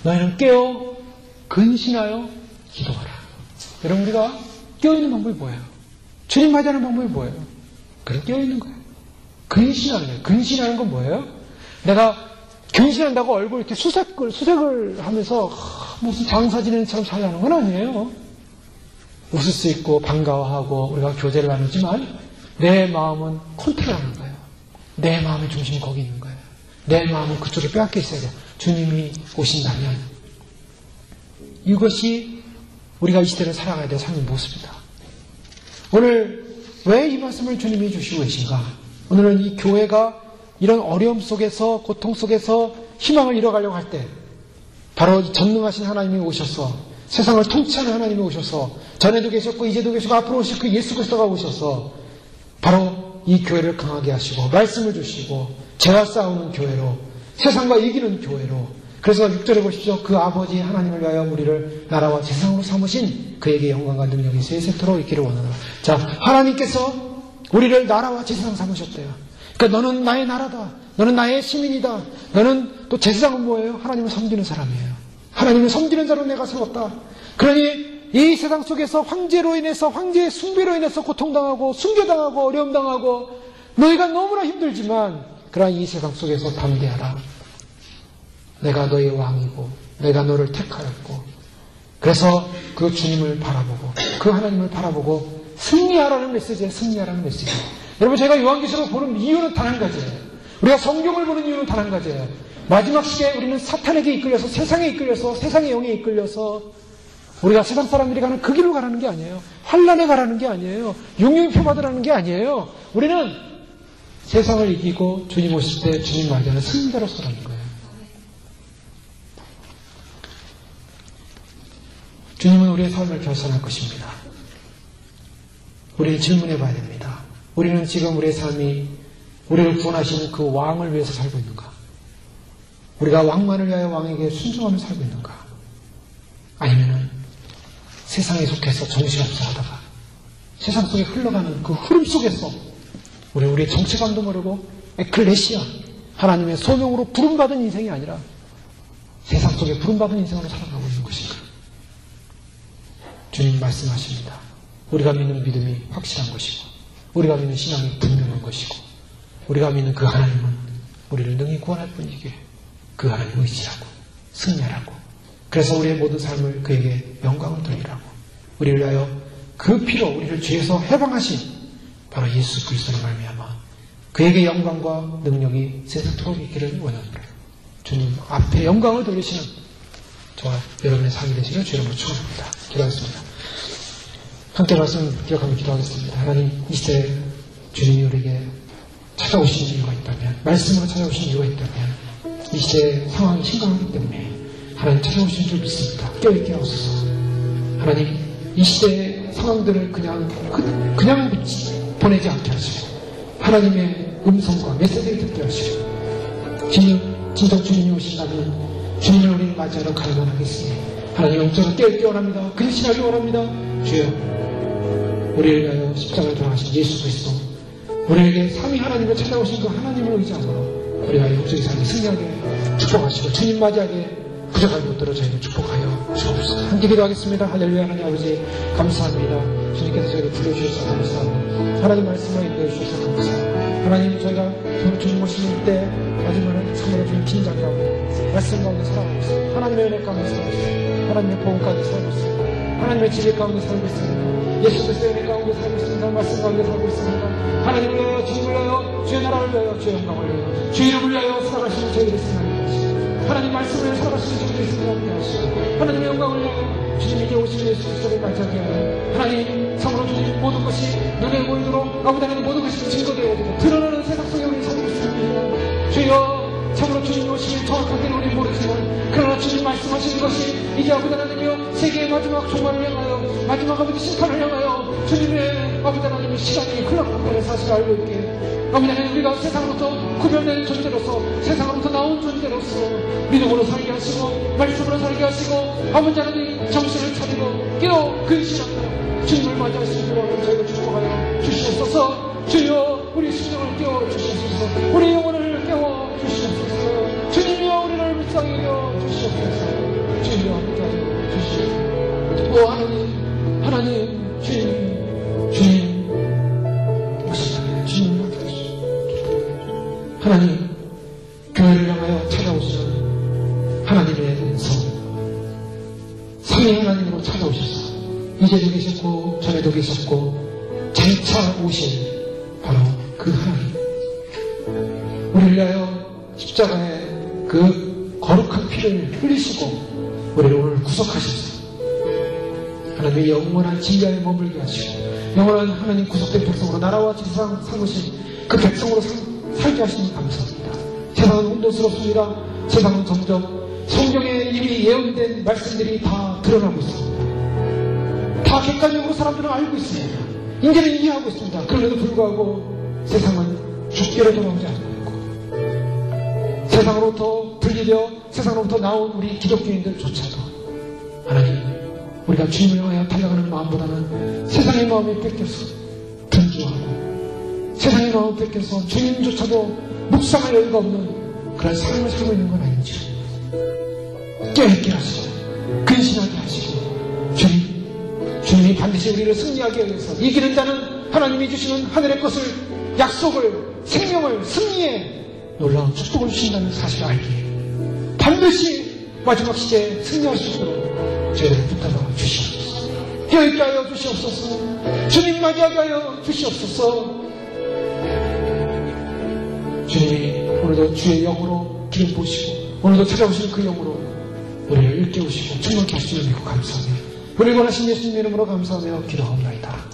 너희는 깨어 근신하여 기도하라. 여러분 우리가 깨어있는 방법이 뭐예요? 주님 맞이하는 방법이 뭐예요? 그래 깨어있는 거예요. 근신하는 거예요. 근신하는 건 뭐예요? 내가 근신한다고 얼굴 이렇게 수색을 하면서 무슨 장사 지내는 처럼 살라는 건 아니에요. 웃을 수 있고 반가워하고 우리가 교제를 나누지만 내 마음은 컨트롤하는 거예요. 내 마음의 중심이 거기 있는 거예요. 내 마음은 그쪽에 빼앗겨 있어야 돼요. 주님이 오신다면 이것이 우리가 이 시대를 살아가야 될 삶의 모습이다. 오늘 왜 이 말씀을 주님이 주시고 계신가? 오늘은 이 교회가 이런 어려움 속에서 고통 속에서 희망을 잃어가려고 할 때 바로 전능하신 하나님이 오셔서 세상을 통치하는 하나님이 오셔서 전에도 계셨고 이제도 계시고 앞으로 오실 그 예수 그리스도가 오셔서 바로 이 교회를 강하게 하시고 말씀을 주시고 죄와 싸우는 교회로 세상과 이기는 교회로 그래서 6절에 보십시오. 그 아버지 하나님을 위하여 우리를 나라와 세상으로 삼으신 그에게 영광과 능력이 세세토록 있기를 원하노라. 자, 하나님께서 우리를 나라와 제사장 삼으셨대요. 그러니까 너는 나의 나라다. 너는 나의 시민이다. 너는 또 제사장은 뭐예요? 하나님을 섬기는 사람이에요. 하나님을 섬기는 자로 내가 세웠다. 그러니 이 세상 속에서 황제로 인해서 황제의 숭배로 인해서 고통당하고 순교당하고 어려움당하고 너희가 너무나 힘들지만 그러나 이 세상 속에서 담대하라. 내가 너의 왕이고 내가 너를 택하였고 그래서 그 주님을 바라보고 그 하나님을 바라보고 승리하라는 메시지예요. 승리하라는 메시지. 여러분 제가 요한계시록을 보는 이유는 단 한 가지예요. 우리가 성경을 보는 이유는 단 한 가지예요. 마지막 시대에 우리는 사탄에게 이끌려서 세상에 이끌려서 세상의 영에 이끌려서 우리가 세상 사람들이 가는 그 길로 가라는 게 아니에요. 환란에 가라는 게 아니에요. 용융표 받으라는 게 아니에요. 우리는 세상을 이기고 주님 오실 때 주님 맞이하는 승리자로 서라는 거예요. 주님은 우리의 삶을 결산할 것입니다. 우리는 질문해 봐야 됩니다. 우리는 지금 우리의 삶이 우리를 구원하시는 그 왕을 위해서 살고 있는가? 우리가 왕만을 위하여 왕에게 순종하며 살고 있는가? 아니면은 세상에 속해서 정신없어 하다가 세상 속에 흘러가는 그 흐름 속에서 우리의 정체감도 모르고 에클레시아 하나님의 소명으로 부름받은 인생이 아니라 세상 속에 부름받은 인생으로 살아가고 있는 것인가? 주님 말씀하십니다. 우리가 믿는 믿음이 확실한 것이고 우리가 믿는 신앙이 분명한 것이고 우리가 믿는 그 하나님은 우리를 능히 구원할 뿐이기에 그 하나님을 의지하고 승리하라고 그래서 우리의 모든 삶을 그에게 영광을 돌리라고 우리를 위하여 그 피로 우리를 죄에서 해방하신 바로 예수 그리스도로 말미암아 그에게 영광과 능력이 세세토록 있기를 원합니다. 주님 앞에 영광을 돌리시는 저와 여러분의 삶이 되시기를 주님으로 축원합니다. 기도하겠습니다. 함께 말씀 기억하며 기도하겠습니다. 하나님, 이 시대 주님이 우리에게 찾아오신 이유가 있다면, 말씀으로 찾아오신 이유가 있다면, 이 시대의 상황이 심각하기 때문에 하나님 찾아오신 줄 믿습니다. 깨어있게 하옵소서. 하나님, 이 시대의 상황들을 그냥 보내지 않게 하시고, 하나님의 음성과 메시지를 듣게 하시고, 진정 주님이 오신다면 주님을 우리를 맞이하러 가야만 하겠으니 하나님 영적으로 깨어있기 원합니다. 근신하기 원합니다. 주여, 우리를 위하여 십자가를 돌아가신 예수 그리스도, 우리에게 삼위 하나님을 찾아오신 그 하나님을 의지함으로 우리가 영적인 삶에 승리하게 축복하시고 주님 맞이하게 부족한 것들을 저희를 축복하여 주옵소서. 함께 기도하겠습니다. 할렐루야. 하나님 아버지 감사합니다. 주님께서 저희를 불러주셔서 감사합니다. 하나님 말씀을 인도해 주셔서 감사합니다. 하나님, 저희가 주님 오시는 때 마지막은 참으로 주님 긴장 가운데 말씀 가운데 살아가고 있습니다. 하나님의 은혜 가운데 살아가고 있습니다. 하나님의 보험 가운데 살고 있습니다. 하나님의 지혜 가운데 살고 있습니다. 예수 그리스도의 은혜 가운데 살고 있습니다. 말씀 가운데 살고 있습니다. 하나님을 위하여, 주님을 위하여, 주의 나라를 위하여, 주의 영광을 위하여, 주의 이름을 위하여 살아가시는 저희들을 생각하게 하시고, 하나님 말씀을 위하여 살아가시는 저희들을 생각하게 하시고, 하나님의 영광을 위하여 주님에게 오시는 예수 그리스도를 맞이하게 하여 하나님, 참으로 주님 모든 것이 눈에 보이도록 아무데나 모든 것이 증거되어지고 드러나는 세상 속에 우리 살고 있습니다. 주여, 참으로 주님이 오시길 정확하게는 우리 모르지만 그러나 주님 말씀하시는 것이 이제 아버지 하나님이여 세계의 마지막 종말을 향하여, 마지막 아버지 심판을 향하여 주님의 아버지 하나님의 시간이 흘러간다는 사실을 알고 있게, 아버지 하나님, 우리가 세상으로부터 구별된 존재로서, 세상으로부터 나온 존재로서 믿음으로 살게 하시고 말씀으로 살게 하시고 아버지 하나님 정신을 차리고 깨어 근신하며 주님을 맞이하시는 그런 저희를 축복하여 주시옵소서. 주여, 우리 심령을 깨워 주시옵소서. 우리 영혼을 깨워 주시옵소서. 주님이여, 우리를 불쌍히 여겨 주시옵소서. 주님이여, 함께하여 주시옵소서. 오 하나님, 하나님, 주님 오신다면 주님 함께하시옵소서. 하나님, 교회를 향하여 찾아오시는 하나님의 성, 삼위 하나님으로 찾아오셔서 이제도 계셨고 전에도 계셨고 장차 오실 바로 그 하나님, 우리를 위하여 십자가에 그 거룩한 피를 흘리시고 우리를 오늘 구속하셔서 하나님의 영원한 진리에 머물게 하시고 영원한 하나님 구속된 백성으로 나라와 지상 삼으신 그 백성으로 살게 하시니 감사합니다. 세상은 혼돈스럽습니다. 세상은 점점 성경에 이미 예언된 말씀들이 다 드러나고 있습니다. 다 객관적으로 사람들은 알고 있습니다. 인간은 이해하고 있습니다. 그럼에도 불구하고 세상은 죽기로 돌아오지 않고 있고, 세상으로부터 분리되어 세상으로부터 나온 우리 기독교인들조차도 하나님, 우리가 주님을 위하여 달려가는 마음보다는 세상의 마음에 뺏겨서 분주하고 세상의 마음에 뺏겨서 주님조차도 묵상할 여유가 없는 그런 삶을 살고 있는 건 아닌지 깨어있게 하시고 근신하게 하시고, 주님이 반드시 우리를 승리하기 위해서 이기는 자는 하나님이 주시는 하늘의 것을, 약속을, 생명을, 승리의 놀라운 축복을 주신다는 사실을 알기에 반드시 마지막 시대에 승리할 수 있도록 저희를 붙잡아 주시옵소서. 깨어있게 하여 주시옵소서. 주님 맞이하게 하여 주시옵소서. 주님이 오늘도 주의 영으로 기름 부으시고 오늘도 찾아오시는 그 영으로 우리를 일깨우시고 충만케 하시는 믿고 감사하며 우리를 원하신 예수님의 이름으로 감사하며 기도하옵나이다.